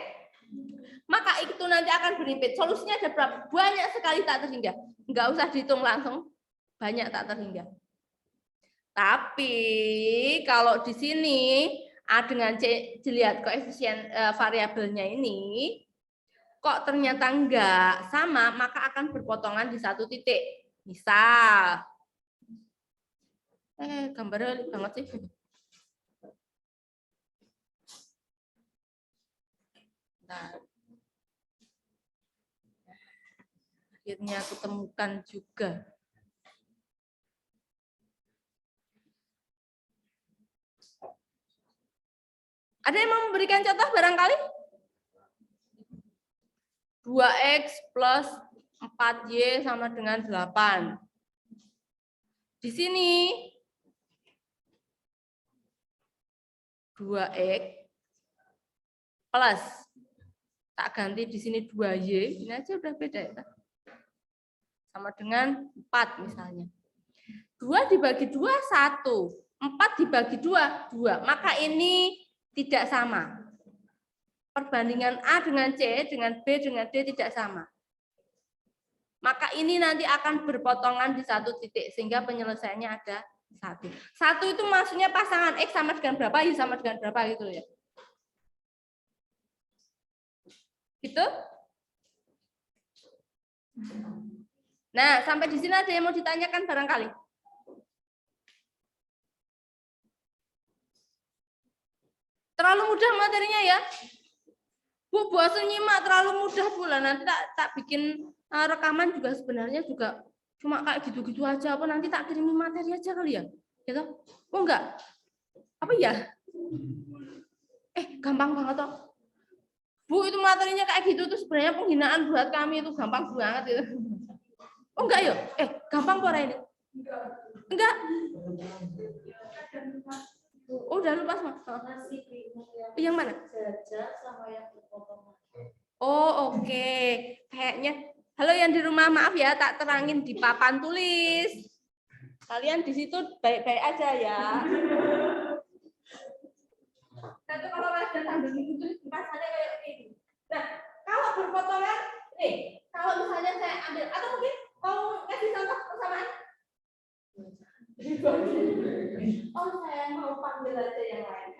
maka itu nanti akan berhimpit. Solusinya ada berapa? Banyak sekali tak terhingga. Nggak usah dihitung langsung, banyak tak terhingga. Tapi kalau di sini dengan dilihat koefisien variabelnya ini, kok ternyata enggak sama, maka akan berpotongan di satu titik. Misal, gambarnya banget sih. Nah, akhirnya aku temukan juga. Ada yang mau memberikan contoh barangkali? 2X plus 4Y sama dengan 8. Di sini 2X plus, tak ganti di sini 2Y, ini aja udah beda ya. Sama dengan 4 misalnya. 2 dibagi 2, 1. 4 dibagi 2, 2. Maka ini tidak sama. Perbandingan A dengan C, dengan B, dengan D tidak sama. Maka ini nanti akan berpotongan di satu titik, sehingga penyelesaiannya ada 1. 1 itu maksudnya pasangan X sama dengan berapa, Y sama dengan berapa gitu ya. Gitu? Nah, sampai di sini ada yang mau ditanyakan barangkali? Terlalu mudah materinya ya? Bu, bosan nyimak terlalu mudah pula. Nanti tak bikin rekaman juga sebenarnya juga cuma kayak gitu-gitu aja. Apa nanti tak kirimi materi aja kali ya? Gitu? Oh enggak? Apa ya? Gampang banget toh. Bu, itu materinya kayak gitu tuh sebenarnya penghinaan buat kami, itu gampang banget itu. Oh enggak yuk? Gampang kok ini? Enggak? Oh, udah lupa semua. Masih bingung yang mana? Jajar sama yang berpotongan. Oh, oke. Kayaknya halo yang di rumah, maaf ya tak terangin di papan tulis. Kalian di situ baik-baik aja ya. Tapi kalau ada tanda gitu pasarnya kayak gini. Nah, kalau berpotongan, nih, kalau misalnya saya ambil atau mungkin mau kasih contoh persamaan. Oh, saya mau panggil aja yang lain.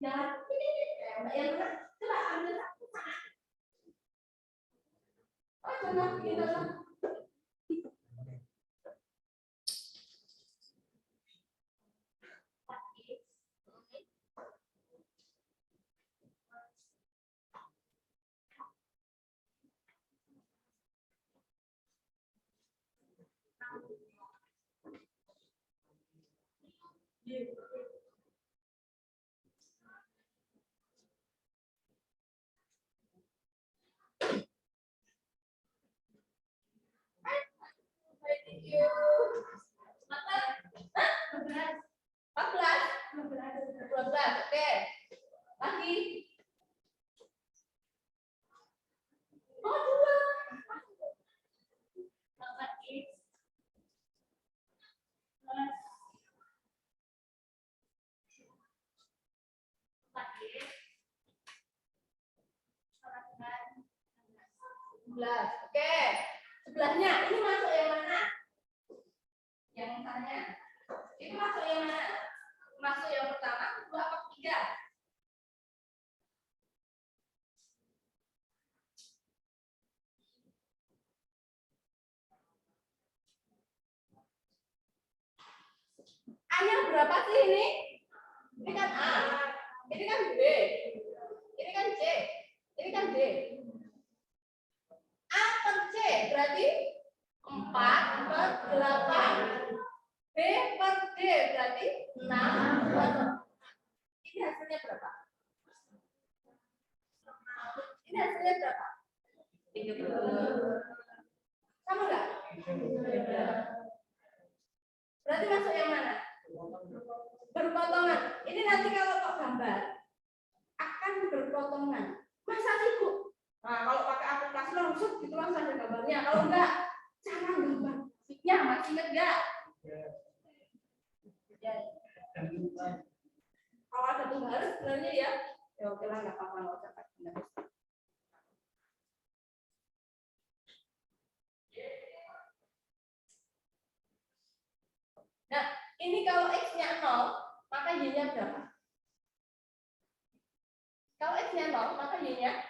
Jangan yang mana? Coba ambil satu. Oh, contoh gitu lah. Oke. Lagi. Oh, 2. 8x plus 4x sama dengan 11. Oke. Sebelahnya ini masuk yang mana? Yang tanya. Ini masuk yang mana? Masuk yang pertama, kedua, apa ketiga? A-nya berapa sih ini? Ini kan A. Ini kan B. Ini kan C. Ini kan D. A per C berarti 4 per 8. B per D berarti 6 per 4. Ini hasilnya berapa? Ini hasilnya berapa? 30. Sama enggak? Berarti masuk yang mana? Berpotongan. Ini nanti kalau kok gambar akan berpotongan. Masa sih, Bu? Nah, kalau pakai aplikasi langsung gitu langsung ada gambarnya. Kalau enggak, cara gambar grafiknya masih ingat enggak? Ya. Kalau ada tunggal sebenarnya ya oke lah, nggak apa-apa, nggak usah pakai gambar. Nah, ini kalau X-nya 0, maka Y-nya berapa? Kalau X-nya 0, maka Y-nya?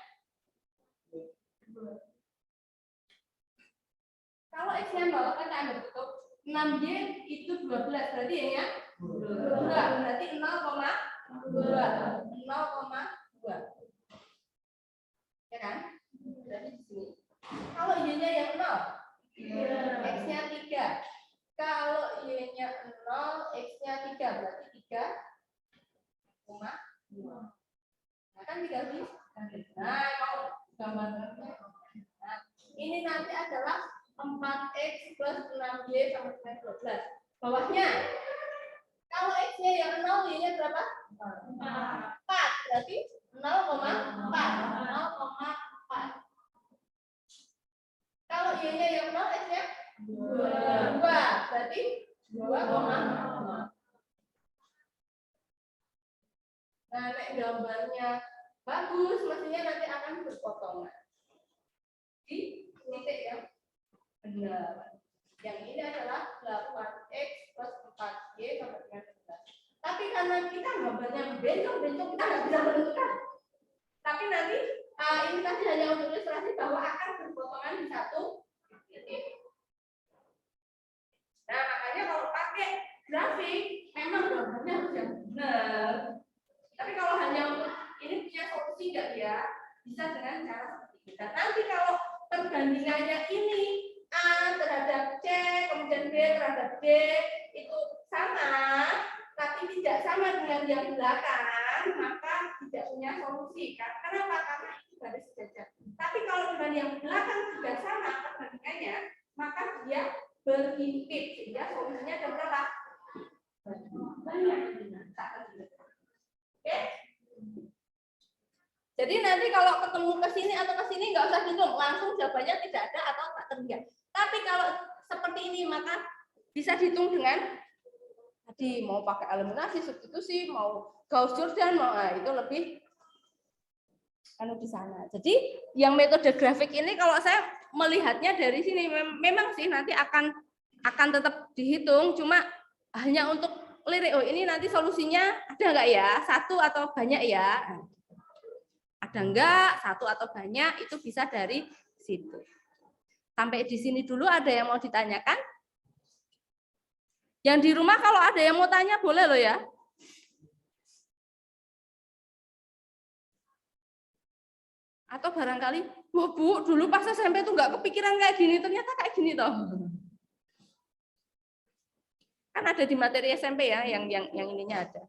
Kalau X-nya 0, kan Anda tutup. 6Y itu 12, berarti Y-nya? 2, berarti 0,2. 0,2. Ya kan? Berarti di sini. Kalau Y-nya yang 0, X-nya 3. Kalau Y-nya 0, X-nya 3, berarti 3,2. Nah, kan tinggal di. Nah, mau gambarnya. Nah, ini nanti adalah 4X plus 6Y sama dengan 12. Bawahnya, kalau X-nya yang 0, Y-nya berapa? 4. Berarti 0,4. 0,4. Kalau Y-nya yang 0, X-nya 2. Berarti 2,4. Nah, nek gambarnya bagus, mestinya nanti akan berpotongan. Di titik yang benar. Yang ini adalah 8X plus 4Y sama dengan 11. Tapi karena kita gambarnya bencong-bencong, kita nggak bisa menentukan. Tapi nanti ini tadi hanya untuk ilustrasi bahwa akan berpotongan di satu titik. Nah, makanya kalau pakai grafik, memang gambarnya harus yang benar. Tapi kalau hanya untuk ini punya solusi enggak ya? Bisa dengan cara seperti itu. Dan nanti kalau perbandingannya ini A terhadap C, kemudian B terhadap D itu sama, tapi tidak sama dengan yang belakang, maka tidak punya solusi. Kenapa? Karena itu garis sejajar. Tapi kalau dengan yang belakang juga sama perbandingannya, maka dia berhimpit, sehingga solusinya ada berapa? Banyak. Oke. Jadi nanti kalau ketemu ke sini atau ke sini nggak usah hitung, langsung jawabannya tidak ada atau tak terlihat. Tapi kalau seperti ini maka bisa dihitung dengan tadi mau pakai eliminasi, substitusi, mau Gauss-Jordan, mau itu lebih anu di sana. Jadi yang metode grafik ini kalau saya melihatnya dari sini memang sih nanti akan tetap dihitung, cuma hanya untuk lirik, oh ini nanti solusinya ada nggak ya, satu atau banyak ya, ada nggak satu atau banyak, itu bisa dari situ. Sampai di sini dulu ada yang mau ditanyakan? Yang di rumah kalau ada yang mau tanya boleh loh ya. Atau barangkali, wah Bu, dulu pas SMP tuh nggak kepikiran kayak gini, ternyata kayak gini toh. Kan ada di materi SMP ya, yang ininya ada.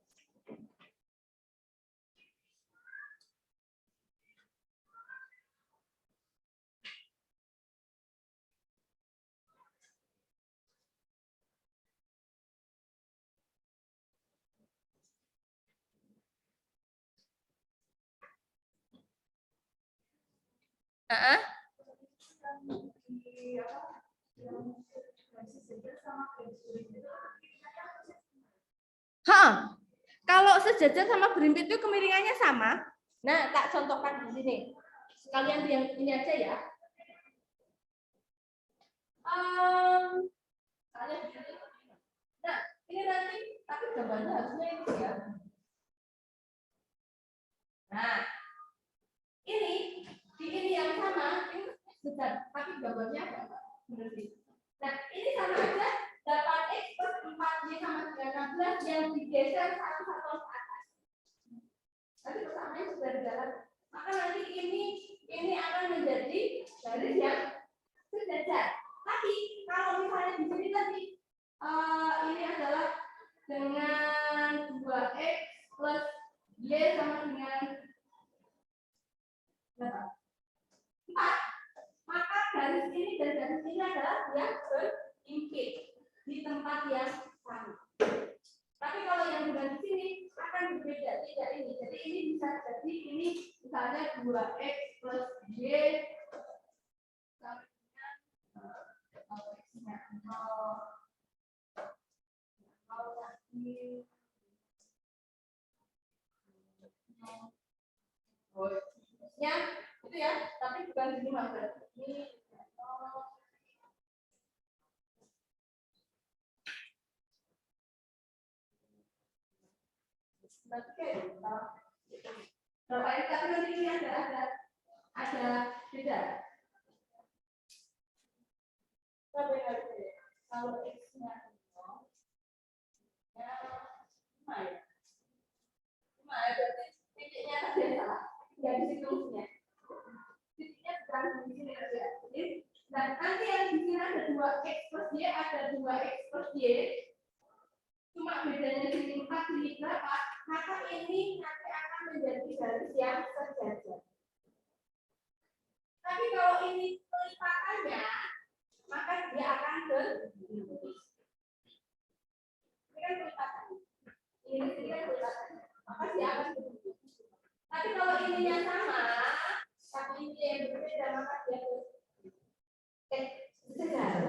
Heeh. Kalau sejajar sama berimpit itu kemiringannya sama. Nah, tak contohkan di sini. Sekalian yang ini aja ya. Nah, ini nanti tapi gambarnya harusnya ini ya. Nah, ini di ini yang sama ini sejajar, tapi gambarnya agak benar sih. Nah, ini sama aja 8x plus 4y sama dengan 16 yang digeser satu-satu ke atas. Tapi persamaannya sudah di dalam. Maka nanti ini akan menjadi garis yang sejajar. Tapi kalau misalnya di sini tadi ini adalah dengan 2x plus y sama dengan 4, maka garis ini dan garis ini adalah yang berimpit di tempat yang sama. Tapi kalau yang dengan di sini akan berbeda, tidak ini. Jadi ini bisa jadi ini misalnya 2x plus y sama ya, itu ya, tapi bukan gini Mas. Ini berapa ini tapi nanti ini ada beda. Kalau x-nya ya cuma ya berarti titiknya ada yang salah. Ya di situ nya. Titiknya bukan di sini ada. Dan nanti yang di sini ada 2x plus y, ada 2x plus y. Cuma bedanya di sini 4 di berapa? Maka ini nanti akan menjadi garis yang sejajar. Tapi kalau ini pelipatannya, maka dia akan berbalik. Ini kan pelipatan. Ini kan pelipatan. Maka dia akan berbalik. Tapi kalau ininya sama, tapi ini yang berbeda, maka dia sejajar.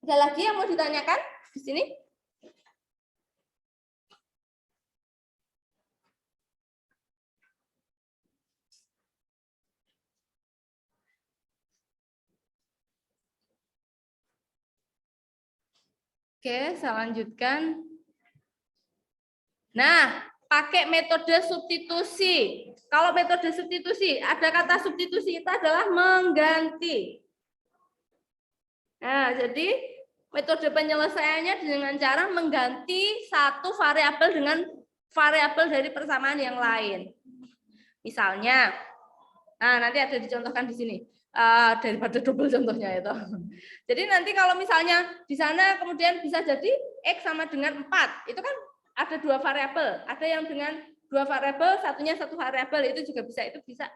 Ada lagi yang mau ditanyakan di sini? Oke, saya lanjutkan. Nah, pakai metode substitusi. Kalau metode substitusi, ada kata substitusi itu adalah mengganti. Nah, jadi metode penyelesaiannya dengan cara mengganti satu variabel dengan variabel dari persamaan yang lain. Misalnya, nah nanti ada dicontohkan di sini. Daripada double contohnya itu. Jadi nanti kalau misalnya di sana kemudian bisa jadi X sama dengan 4, itu kan ada dua variabel. Ada yang dengan dua variabel, satunya satu variabel, itu juga bisa. Itu bisa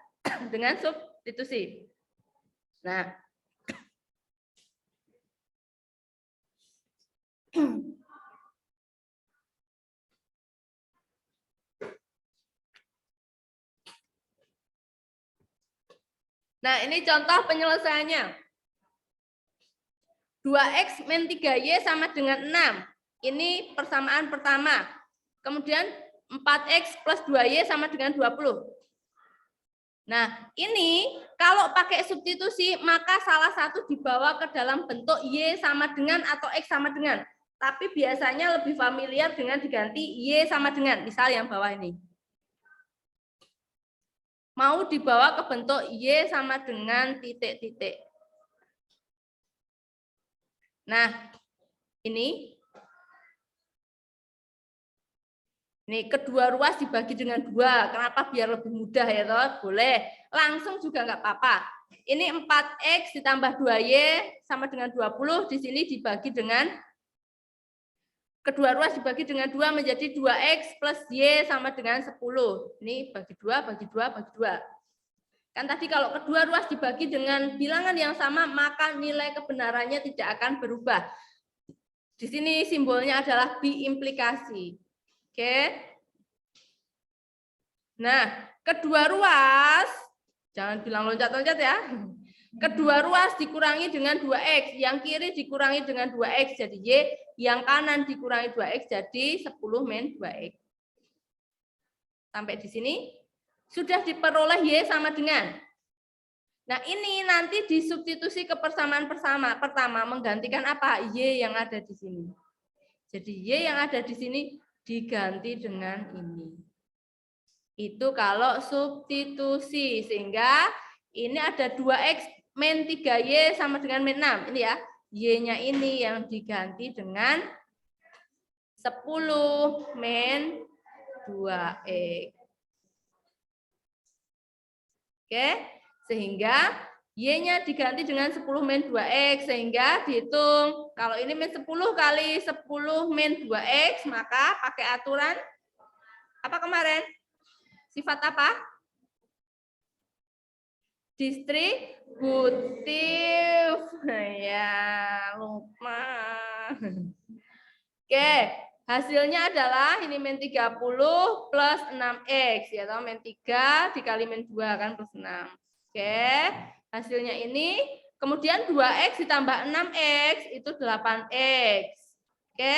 dengan substitusi. Nah, nah, ini contoh penyelesaiannya. 2x min 3y sama dengan 6. Ini persamaan pertama. Kemudian 4x plus 2y sama dengan 20. Nah, ini kalau pakai substitusi, maka salah satu dibawa ke dalam bentuk y sama dengan atau x sama dengan. Tapi biasanya lebih familiar dengan diganti y sama dengan. Misal yang bawah ini. Mau dibawa ke bentuk y sama dengan titik-titik. Nah, ini kedua ruas dibagi dengan 2. Kenapa? Biar lebih mudah ya toh? Boleh. Langsung juga nggak apa-apa. Ini 4x ditambah 2y sama dengan 20. Di sini dibagi dengan kedua ruas dibagi dengan 2 menjadi 2x plus y sama dengan 10. Ini bagi 2, bagi 2, bagi 2. Kan tadi kalau kedua ruas dibagi dengan bilangan yang sama, maka nilai kebenarannya tidak akan berubah. Di sini simbolnya adalah biimplikasi. Oke. Nah, kedua ruas, jangan bilang loncat-loncat ya. Kedua ruas dikurangi dengan 2X, yang kiri dikurangi dengan 2X, jadi Y, yang kanan dikurangi 2X, jadi 10 min 2X. Sampai di sini, sudah diperoleh Y sama dengan. Nah, ini nanti disubstitusi ke persamaan pertama menggantikan apa? Y yang ada di sini. Jadi Y yang ada di sini diganti dengan ini. Itu kalau substitusi, sehingga ini ada 2X min 3Y sama dengan min 6. Ini ya, Y-nya ini yang diganti dengan 10 min 2X. Oke, sehingga Y-nya diganti dengan 10 min 2X, sehingga dihitung kalau ini min 10 kali 10 min 2X, maka pakai aturan apa kemarin? Sifat apa? Distributif. Ya, lupa. Oke, hasilnya adalah ini min 30 plus 6X, ya toh, min 3 dikali min 2 kan plus 6. Oke, hasilnya ini, kemudian 2X ditambah 6X itu 8X. Oke,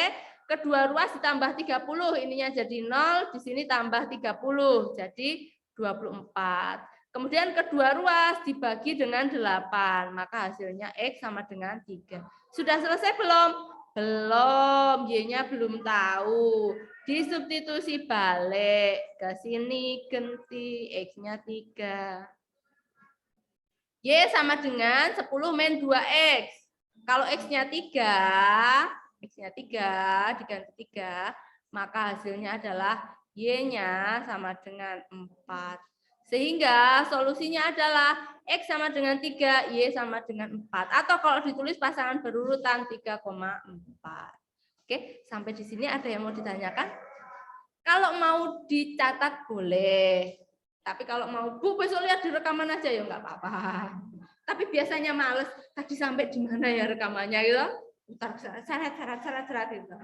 kedua ruas ditambah 30, ininya jadi 0, di sini tambah 30, jadi 24. Kemudian kedua ruas dibagi dengan 8, maka hasilnya X sama dengan 3. Sudah selesai belum? Belum, Y-nya belum tahu. Disubstitusi balik, ke sini ganti X-nya 3. Y sama dengan 10 min 2X. Kalau X-nya 3, X-nya 3 diganti 3, maka hasilnya adalah Y-nya sama dengan 4. Sehingga solusinya adalah X sama dengan 3, Y sama dengan 4. Atau kalau ditulis pasangan berurutan 3,4. Oke, sampai di sini ada yang mau ditanyakan? Kalau mau dicatat boleh. Tapi kalau mau, Bu, besok lihat di rekaman aja ya nggak apa-apa. Tapi biasanya males, tadi sampai di mana ya rekamannya gitu. Putar syarat gitu.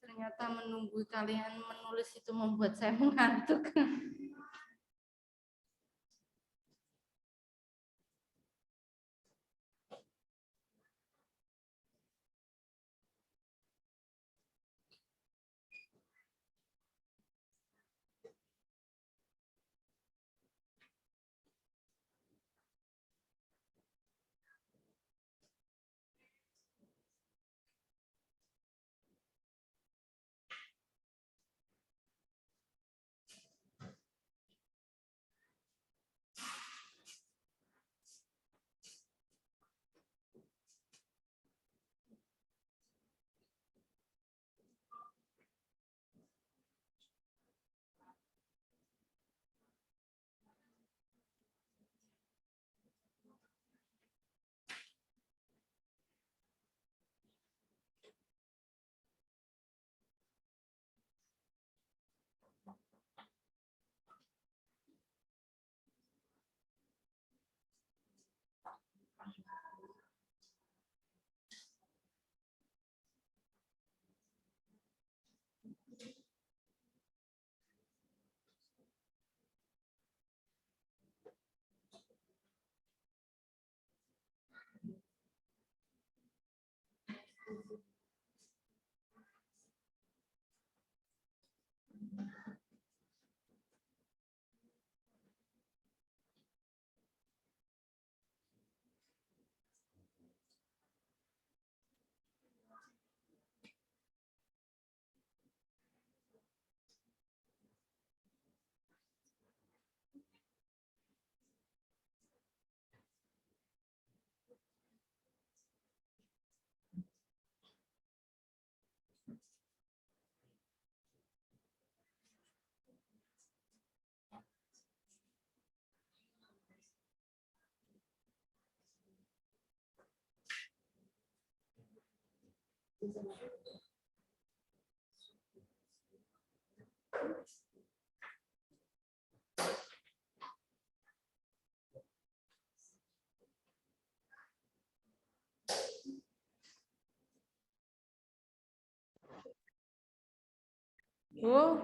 Ternyata menunggu kalian menulis itu membuat saya mengantuk. Oh.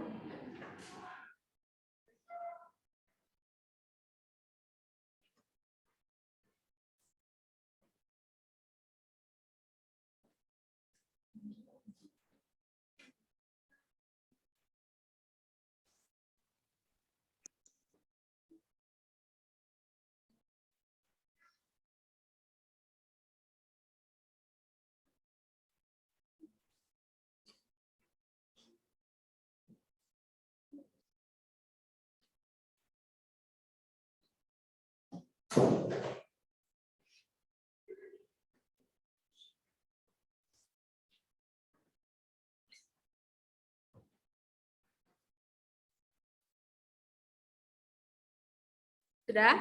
Sudah?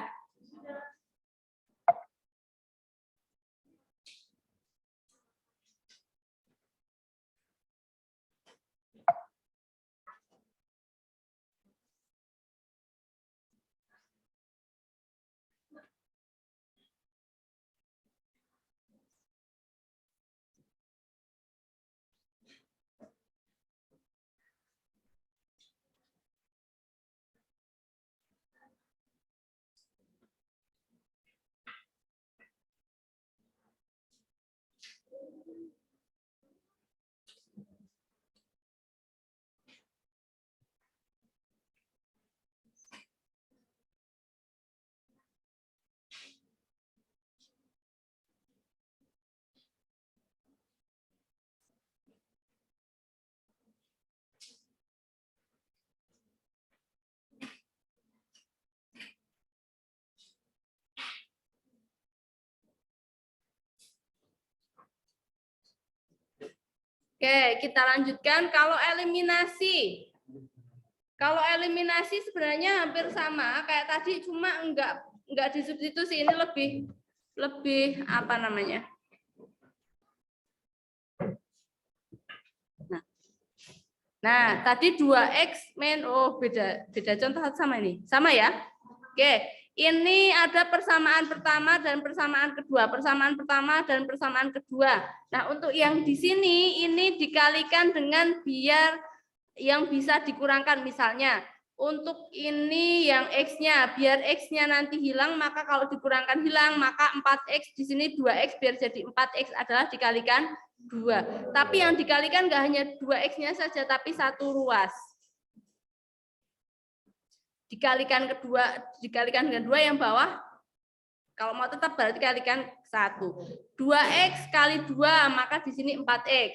Oke, kita lanjutkan. Kalau eliminasi sebenarnya hampir sama kayak tadi, cuma enggak disubstitusi. Ini lebih apa namanya? Nah, tadi 2x min, beda contoh sama ini. Sama ya? Oke, Ini ada persamaan pertama dan persamaan kedua. Persamaan pertama dan persamaan kedua. Nah, untuk yang di sini ini dikalikan dengan biar yang bisa dikurangkan. Misalnya, untuk ini yang X-nya, biar X-nya nanti hilang, maka kalau dikurangkan hilang, maka 4X di sini 2X, biar jadi 4X adalah dikalikan 2. Tapi yang dikalikan nggak hanya 2X-nya saja, tapi satu ruas. Dikalikan dengan 2 yang bawah, kalau mau tetap berarti kalikan 1. 2X kali 2, maka di sini 4X.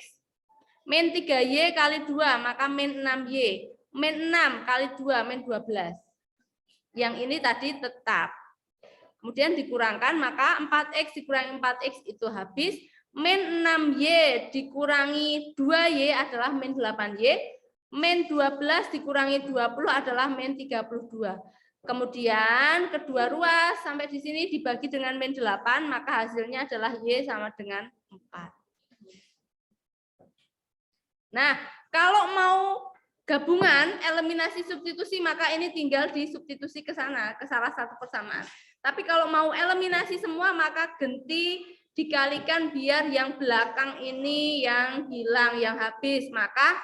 Min 3Y kali 2, maka min 6Y. Min 6 kali 2, min 12. Yang ini tadi tetap. Kemudian dikurangkan, maka 4X dikurangi 4X itu habis. Min 6Y dikurangi 2Y adalah min 8Y. Min 12 dikurangi 20 adalah min 32. Kemudian kedua ruas sampai di sini dibagi dengan min 8, maka hasilnya adalah Y sama dengan 4. Nah, kalau mau gabungan, eliminasi substitusi, maka ini tinggal disubstitusi ke sana, ke salah satu persamaan. Tapi kalau mau eliminasi semua, maka ganti dikalikan biar yang belakang ini yang hilang, yang habis. Maka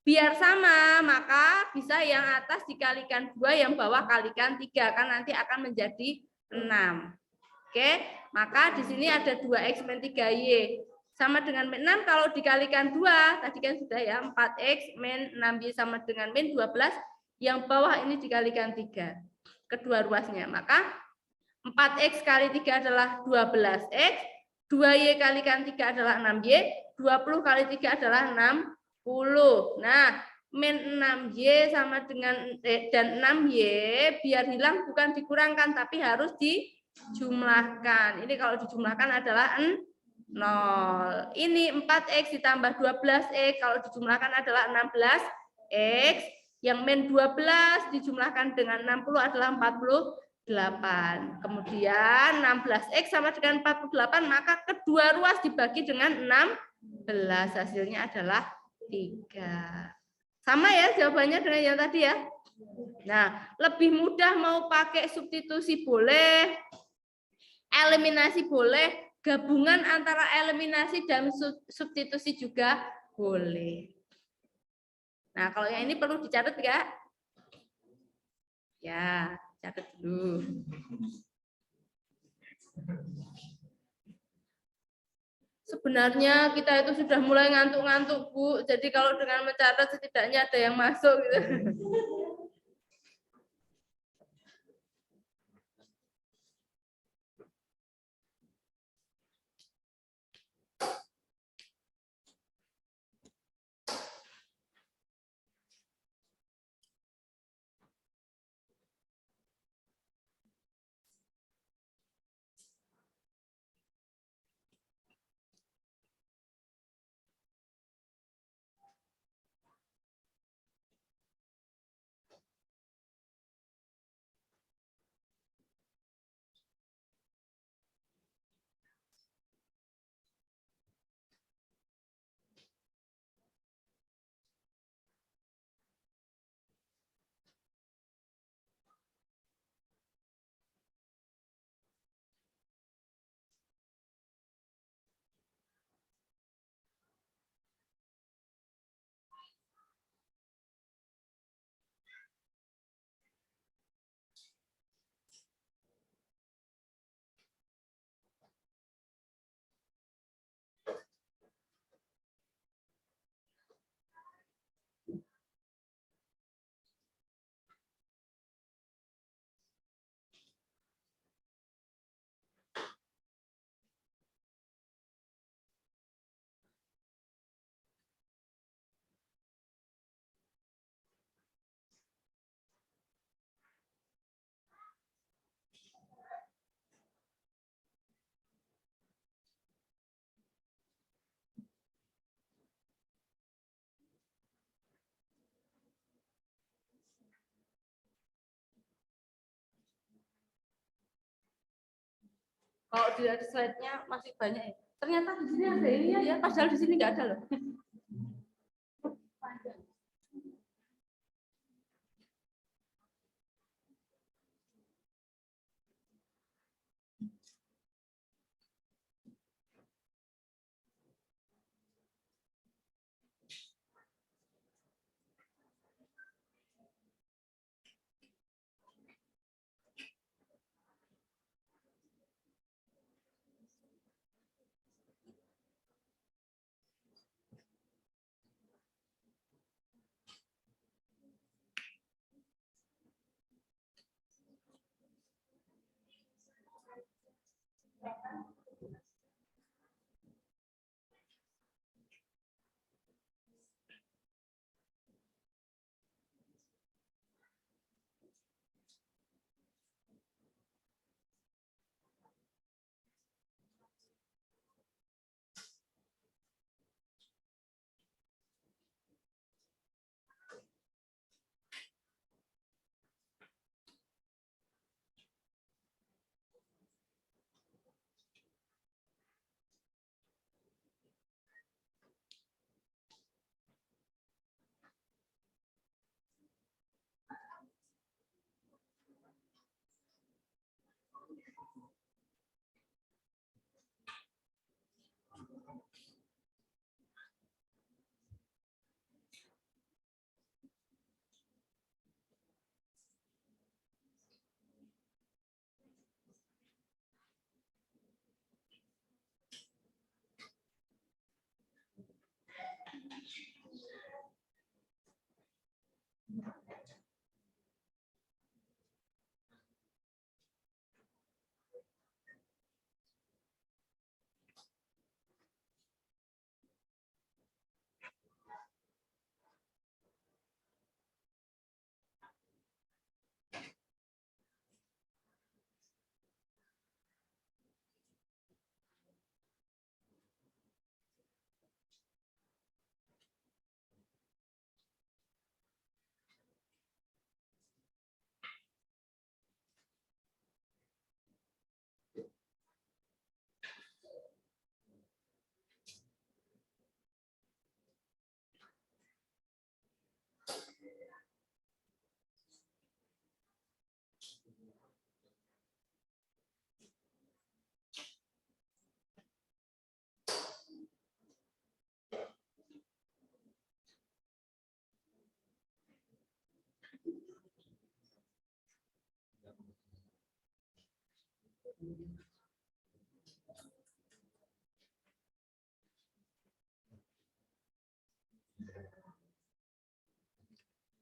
biar sama, maka bisa yang atas dikalikan 2, yang bawah kalikan 3, kan nanti akan menjadi 6. Oke, maka di sini ada 2X min 3Y. Sama dengan min 6 kalau dikalikan 2, tadi kan sudah ya, 4X min 6Y sama dengan min 12, yang bawah ini dikalikan 3, kedua ruasnya. Maka 4X kali 3 adalah 12X, 2Y kalikan 3 adalah 6Y, 20 kali 3 adalah 60. Nah, min 6Y sama dengan dan 6Y biar hilang bukan dikurangkan tapi harus dijumlahkan. Ini kalau dijumlahkan adalah 0. Ini 4X ditambah 12X kalau dijumlahkan adalah 16X. Yang min 12 dijumlahkan dengan 60 adalah 48. Kemudian 16X sama dengan 48, maka kedua ruas dibagi dengan 16. Hasilnya adalah 3. Sama ya jawabannya dengan yang tadi ya. Nah, lebih mudah mau pakai substitusi boleh, eliminasi boleh, gabungan antara eliminasi dan substitusi juga boleh. Nah, kalau yang ini perlu dicatat enggak? Ya, catat dulu. Sebenarnya kita itu sudah mulai ngantuk-ngantuk, Bu. Jadi kalau dengan mencatat setidaknya ada yang masuk gitu. Kalau di slide-nya masih banyak ya. Ternyata di sini ada ini ya, padahal di sini nggak ada loh.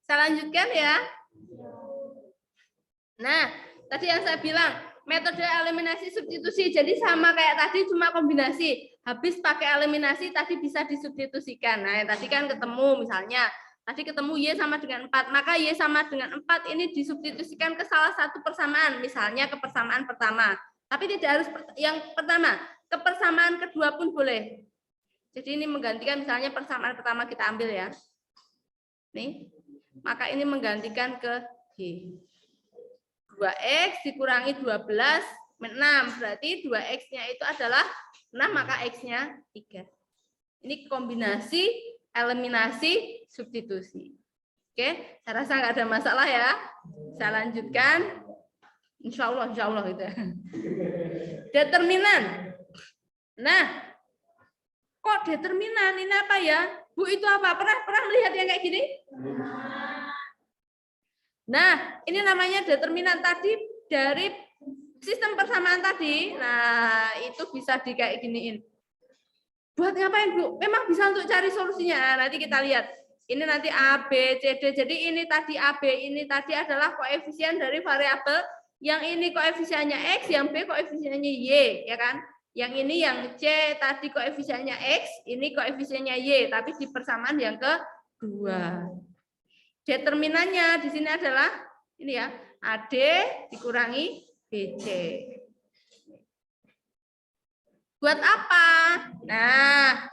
Saya lanjutkan ya. Nah, tadi yang saya bilang, metode eliminasi substitusi. Jadi sama kayak tadi, cuma kombinasi. Habis pakai eliminasi, tadi bisa disubstitusikan. Nah, tadi kan ketemu misalnya, tadi ketemu Y sama dengan 4. Maka Y sama dengan 4 ini disubstitusikan ke salah satu persamaan. Misalnya ke persamaan pertama. Tapi tidak harus yang pertama. Ke persamaan kedua pun boleh. Jadi ini menggantikan misalnya persamaan pertama kita ambil ya. Nih. Maka ini menggantikan ke G. 2X dikurangi 12, 6. Berarti 2X-nya itu adalah 6, maka X-nya 3. Ini kombinasi, eliminasi, substitusi. Oke, saya rasa nggak ada masalah ya. Saya lanjutkan. Insya Allah gitu. Determinan. Nah, kok determinan? Ini apa ya? Bu, itu apa? Pernah melihat yang kayak gini? Nah, ini namanya determinan tadi dari sistem persamaan tadi. Nah, itu bisa di kayak giniin. Buat ngapain, Bu? Memang bisa untuk cari solusinya. Nah, nanti kita lihat. Ini nanti A, B, C, D. Jadi ini tadi A, B, ini tadi adalah koefisien dari variabel. Yang ini koefisiennya X, yang B koefisiennya Y, ya kan? Yang ini yang C tadi koefisiennya X, ini koefisiennya Y, tapi di persamaan yang kedua. Determinannya di sini adalah ini ya, AD dikurangi BC. Buat apa? Nah,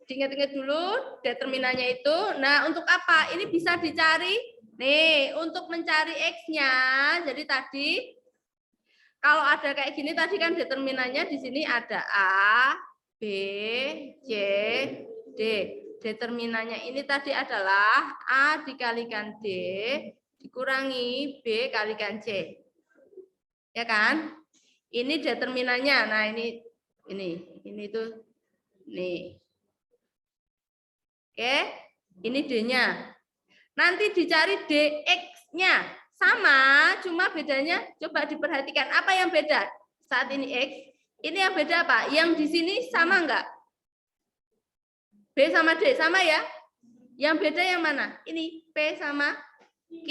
diingat-ingat dulu determinannya itu. Nah, untuk apa? Ini bisa dicari. Nih, untuk mencari X-nya. Jadi tadi kalau ada kayak gini tadi kan determinannya di sini ada A, B, C, D. Determinannya ini tadi adalah A dikalikan D dikurangi B kalikan C. Ya kan? Ini determinannya. Nah, ini tuh nih. Oke, ini D-nya. Nanti dicari DX-nya. Sama, cuma bedanya coba diperhatikan. Apa yang beda? Saat ini X, ini yang beda apa? Yang di sini sama enggak? B sama D, sama ya? Yang beda yang mana? Ini P sama Q.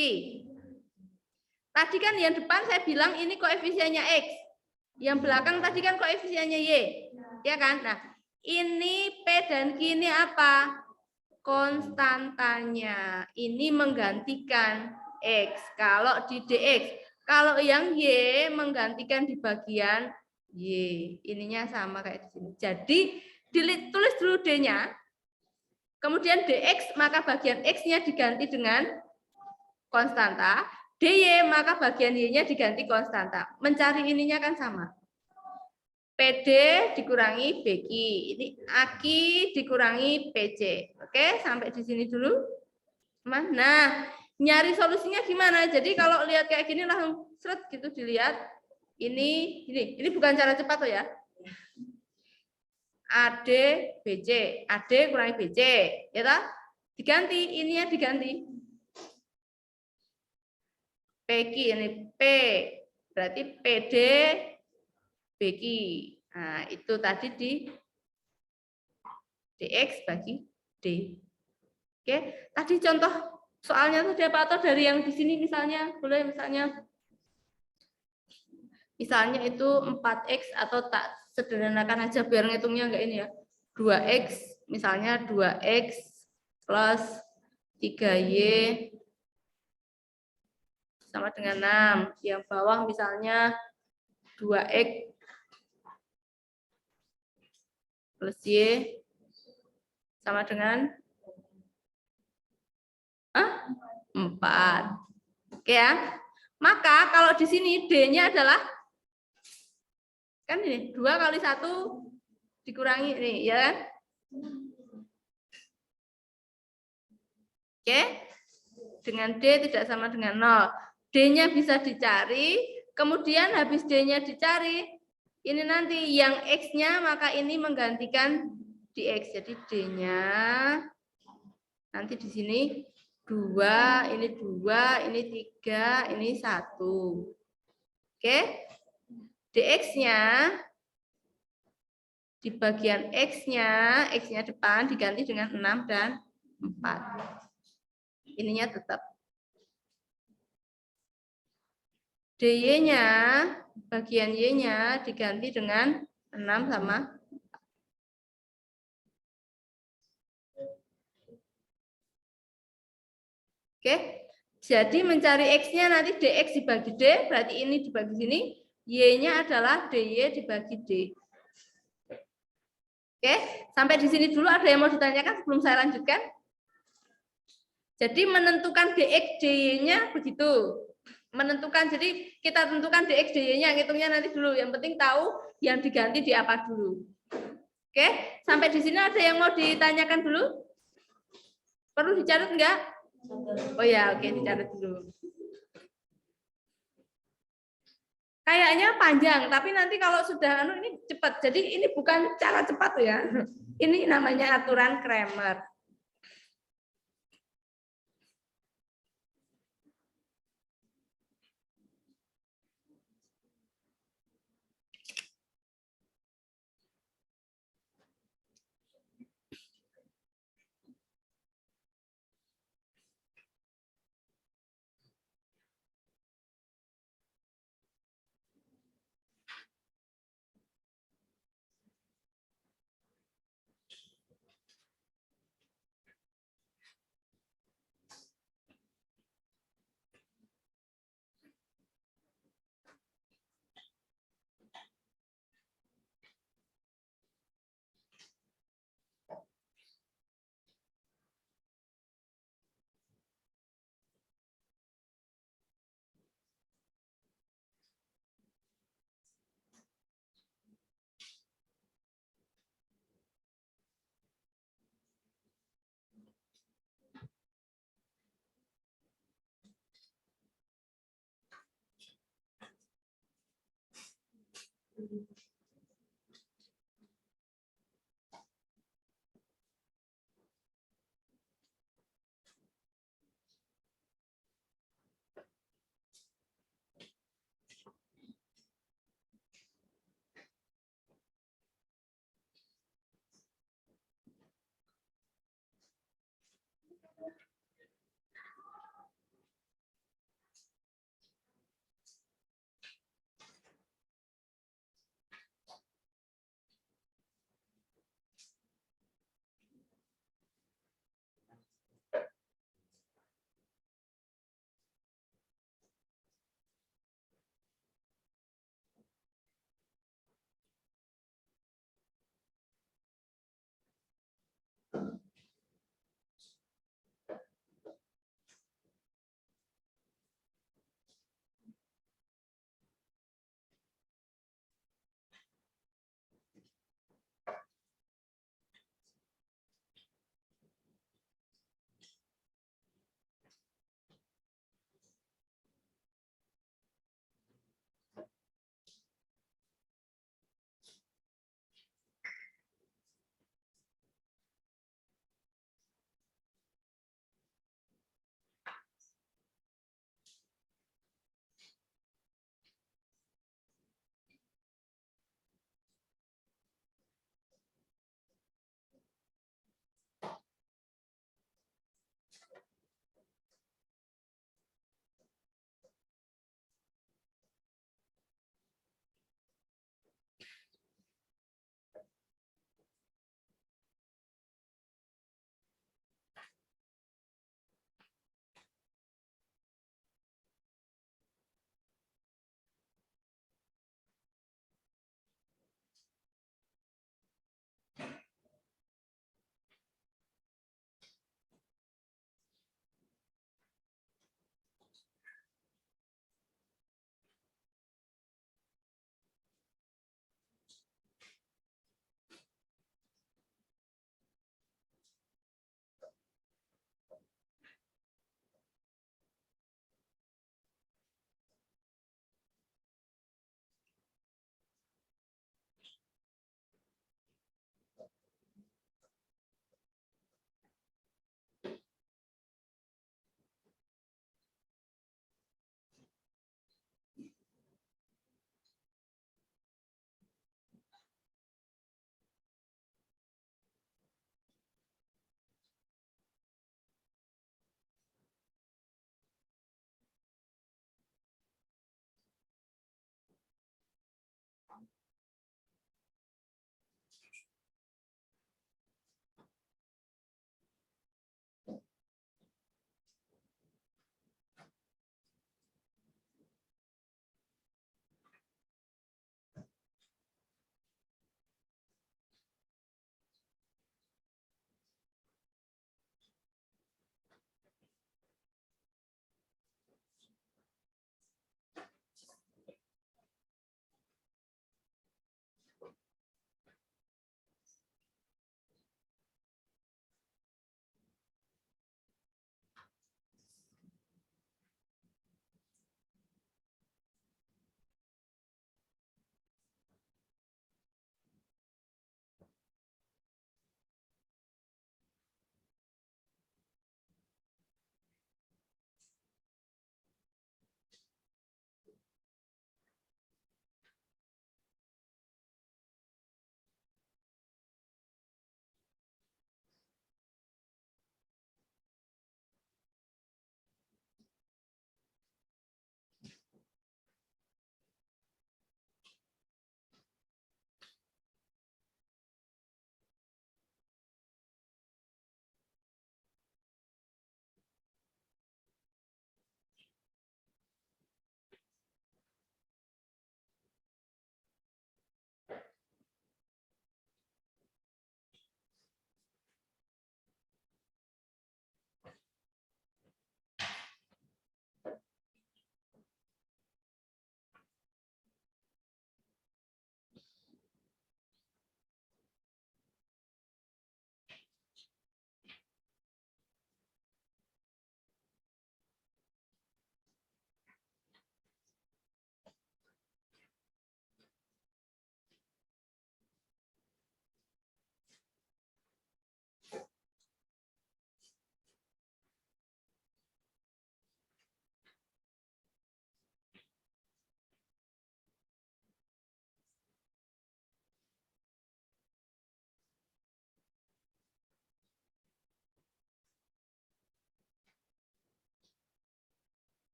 Tadi kan yang depan saya bilang ini koefisiennya X. Yang belakang tadi kan koefisiennya Y. Ya kan? Nah, ini P dan Q ini apa? Konstantanya. Ini menggantikan X. Kalau di DX. Kalau yang Y menggantikan di bagian Y. Ininya sama kayak di sini. Jadi, ditulis dulu D-nya. Kemudian DX, maka bagian X-nya diganti dengan konstanta. DY, maka bagian Y-nya diganti konstanta. Mencari ininya kan sama. PD dikurangi BQ. Ini AK dikurangi PC. Oke, sampai di sini dulu. Nah, nyari solusinya gimana? Jadi kalau lihat kayak gini langsung seret gitu dilihat. Ini bukan cara cepat tuh ya. AD BC, AD kurangi BC, ya toh? Diganti, ininya diganti. PQ ini P, berarti PD BQ. Nah, itu tadi di DX bagi D. Oke, tadi contoh soalnya tadi apa atau dari yang di sini misalnya, boleh misalnya itu 4X atau tak sederhanakan aja biar ngitungnya enggak ini ya. 2X, misalnya 2X plus 3Y sama dengan 6. Yang bawah misalnya 2X plus Y sama dengan 4. Oke ya. Maka kalau di sini D-nya adalah kan ini 2 kali 1 dikurangi ini ya kan? Oke. Dengan D tidak sama dengan 0. D-nya bisa dicari, kemudian habis D-nya dicari, ini nanti yang X-nya maka ini menggantikan di X. Jadi D-nya nanti di sini 2, ini 2, ini 3, ini 1. Oke. DX-nya di bagian X-nya depan diganti dengan 6 dan 4. Ininya tetap. DY-nya, bagian Y-nya diganti dengan 6 sama 4. Oke. Jadi mencari X-nya nanti DX dibagi D, berarti ini dibagi sini. Y-nya adalah DY dibagi D. Oke, sampai di sini dulu ada yang mau ditanyakan sebelum saya lanjutkan? Jadi menentukan DX DY-nya begitu. Menentukan, jadi kita tentukan DX DY-nya, hitungnya nanti dulu. Yang penting tahu yang diganti di apa dulu. Oke, sampai di sini ada yang mau ditanyakan dulu? Perlu dicatat enggak? Oh ya, oke, dicatat dulu. Kayaknya panjang, tapi nanti kalau sudah ini cepat. Jadi ini bukan cara cepat ya. Ini namanya aturan Cramer.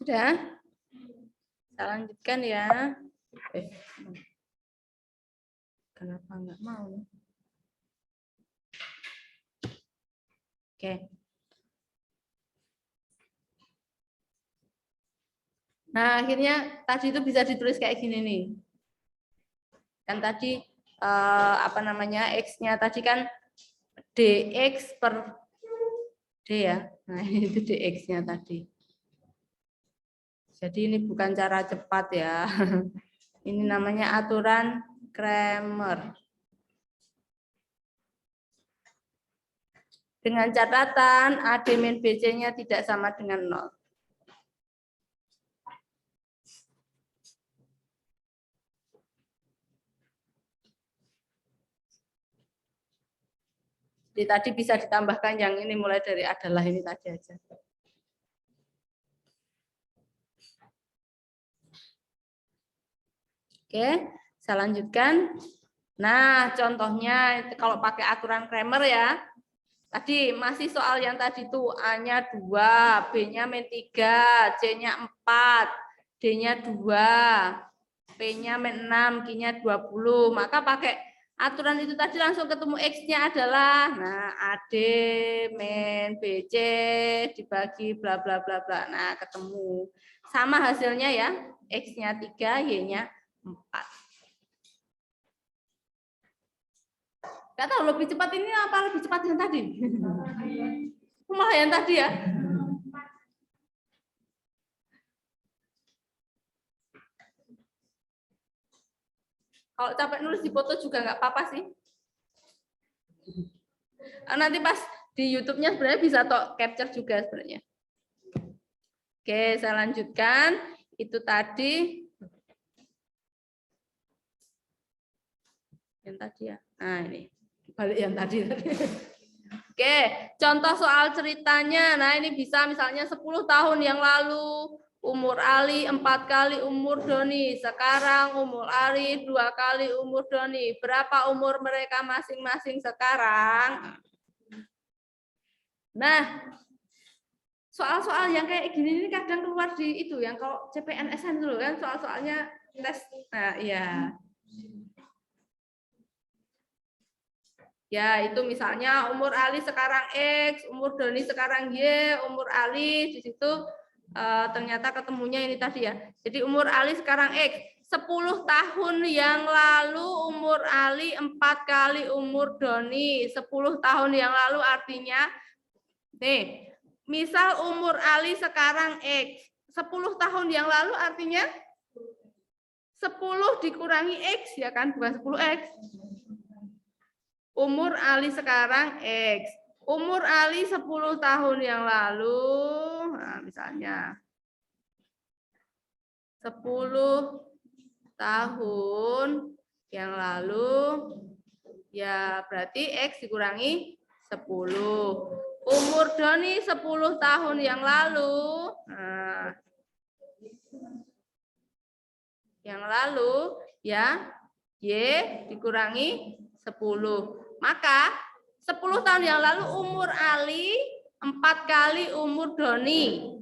Sudah? Saya lanjutkan ya. Kenapa nggak mau? Oke. Nah, akhirnya tadi itu bisa ditulis kayak gini nih. Kan tadi apa namanya? X-nya tadi kan dx per d ya. Nah, itu dx-nya tadi. Jadi ini bukan cara cepat ya. Ini namanya aturan Cramer. Dengan catatan AD min BC-nya tidak sama dengan 0. Jadi tadi bisa ditambahkan yang ini mulai dari adalah ini tadi aja. Oke, saya lanjutkan. Nah, contohnya kalau pakai aturan Cramer ya. Tadi masih soal yang tadi tuh A-nya 2, B-nya min 3, C-nya 4, D-nya 2, P-nya min 6, Q-nya 20. Maka pakai aturan itu tadi langsung ketemu X-nya adalah nah AD min BC dibagi bla bla bla bla. Nah, ketemu. Sama hasilnya ya. X-nya 3, Y-nya 4. Nggak tahu lebih cepat ini apa lebih cepat yang tadi? Malah yang tadi ya. Kalau capek nulis di foto juga nggak apa-apa sih. Nanti pas di YouTube-nya sebenarnya bisa capture juga sebenarnya. Oke, saya lanjutkan. Itu tadi. Yang tadi ya. Nah, ini. Balik yang tadi. Oke, contoh soal ceritanya. Nah, ini bisa misalnya 10 tahun yang lalu. Umur Ali 4 kali umur Doni. Sekarang umur Ali 2 kali umur Doni. Berapa umur mereka masing-masing sekarang? Nah, soal-soal yang kayak gini ini kadang keluar di itu yang kalau CPNS-an dulu kan soal-soalnya tes. Nah, iya. Ya, itu misalnya umur Ali sekarang X, umur Doni sekarang Y, umur Ali di situ ternyata ketemunya ini tadi ya. Jadi umur Ali sekarang X. 10 tahun yang lalu umur Ali 4 kali umur Doni. 10 tahun yang lalu artinya, nih, misal umur Ali sekarang X. 10 tahun yang lalu artinya 10 dikurangi X, ya kan? Bukan 10X. Umur Ali sekarang X. Umur Ali 10 tahun yang lalu, nah misalnya 10 tahun yang lalu, ya berarti X dikurangi 10. Umur Doni 10 tahun yang lalu, nah, yang lalu ya Y dikurangi 10. Maka 10 tahun yang lalu umur Ali 4 kali umur Doni.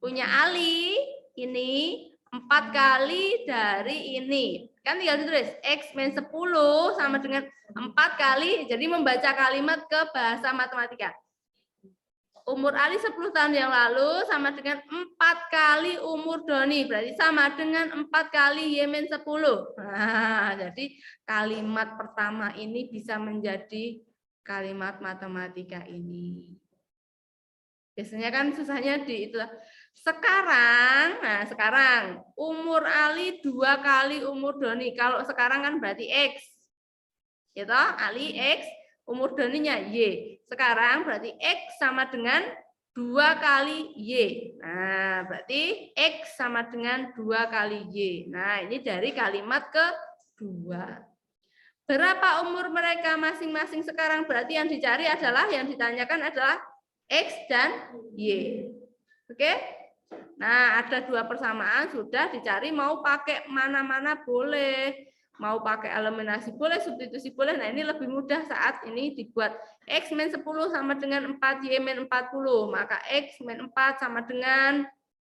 Punya Ali ini 4 kali dari ini. Kan tinggal ditulis X min 10 sama dengan 4 kali. Jadi membaca kalimat ke bahasa matematika. Umur Ali 10 tahun yang lalu sama dengan 4 kali umur Doni. Berarti sama dengan 4 kali Y min 10. Nah, jadi kalimat pertama ini bisa menjadi kalimat matematika ini. Biasanya kan susahnya di itu. Sekarang, nah sekarang umur Ali 2 kali umur Doni. Kalau sekarang kan berarti X. Ya toh, Ali X, umur Doninya Y. Sekarang berarti X sama dengan 2 kali Y. Nah, berarti X sama dengan 2 kali Y. Nah, ini dari kalimat kedua. Berapa umur mereka masing-masing sekarang? Berarti yang dicari adalah, yang ditanyakan adalah X dan Y. Oke? Nah, ada 2 persamaan, sudah dicari mau pakai mana-mana boleh. Mau pakai eliminasi boleh, substitusi boleh. Nah, ini lebih mudah saat ini dibuat X min 10 sama dengan 4, Y min 40. Maka X min 4 sama dengan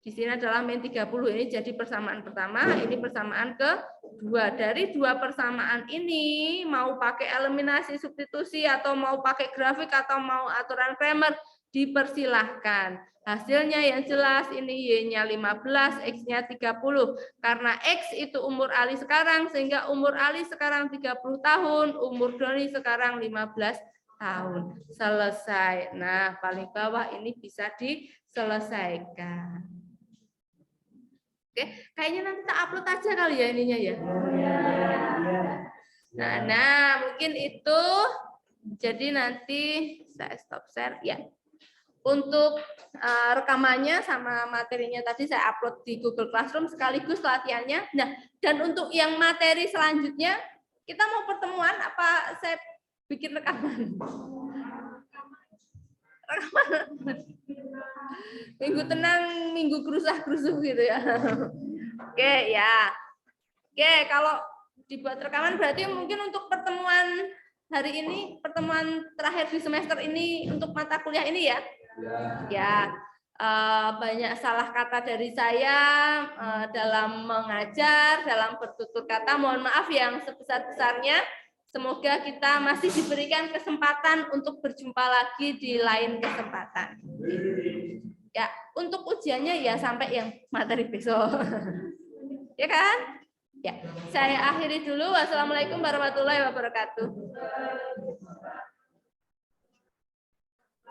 Di sini adalah min 30, ini jadi persamaan pertama, ini persamaan kedua. Dari dua persamaan ini, mau pakai eliminasi substitusi, atau mau pakai grafik, atau mau aturan Cramer, dipersilahkan. Hasilnya yang jelas ini Y-nya 15, X-nya 30. Karena X itu umur Ali sekarang, sehingga umur Ali sekarang 30 tahun, umur Doni sekarang 15 tahun. Selesai. Nah, paling bawah ini bisa diselesaikan. Oke, kayaknya nanti kita upload aja kali ya ininya ya. Nah, mungkin itu. Jadi nanti saya stop share ya. Untuk rekamannya sama materinya tadi saya upload di Google Classroom sekaligus latihannya. Nah, dan untuk yang materi selanjutnya kita mau pertemuan apa saya bikin rekaman? Minggu tenang, minggu gerusah-gerusuh gitu ya. Oke ya. Oke, kalau dibuat rekaman berarti mungkin untuk pertemuan hari ini, pertemuan terakhir di semester ini untuk mata kuliah ini ya. Ya. Banyak salah kata dari saya dalam mengajar, dalam bertutur kata. Mohon maaf yang sebesar-besarnya. Semoga kita masih diberikan kesempatan untuk berjumpa lagi di lain kesempatan. Ya, untuk ujiannya ya sampai yang materi besok. Ya kan? Ya, saya akhiri dulu. Wassalamualaikum warahmatullahi wabarakatuh.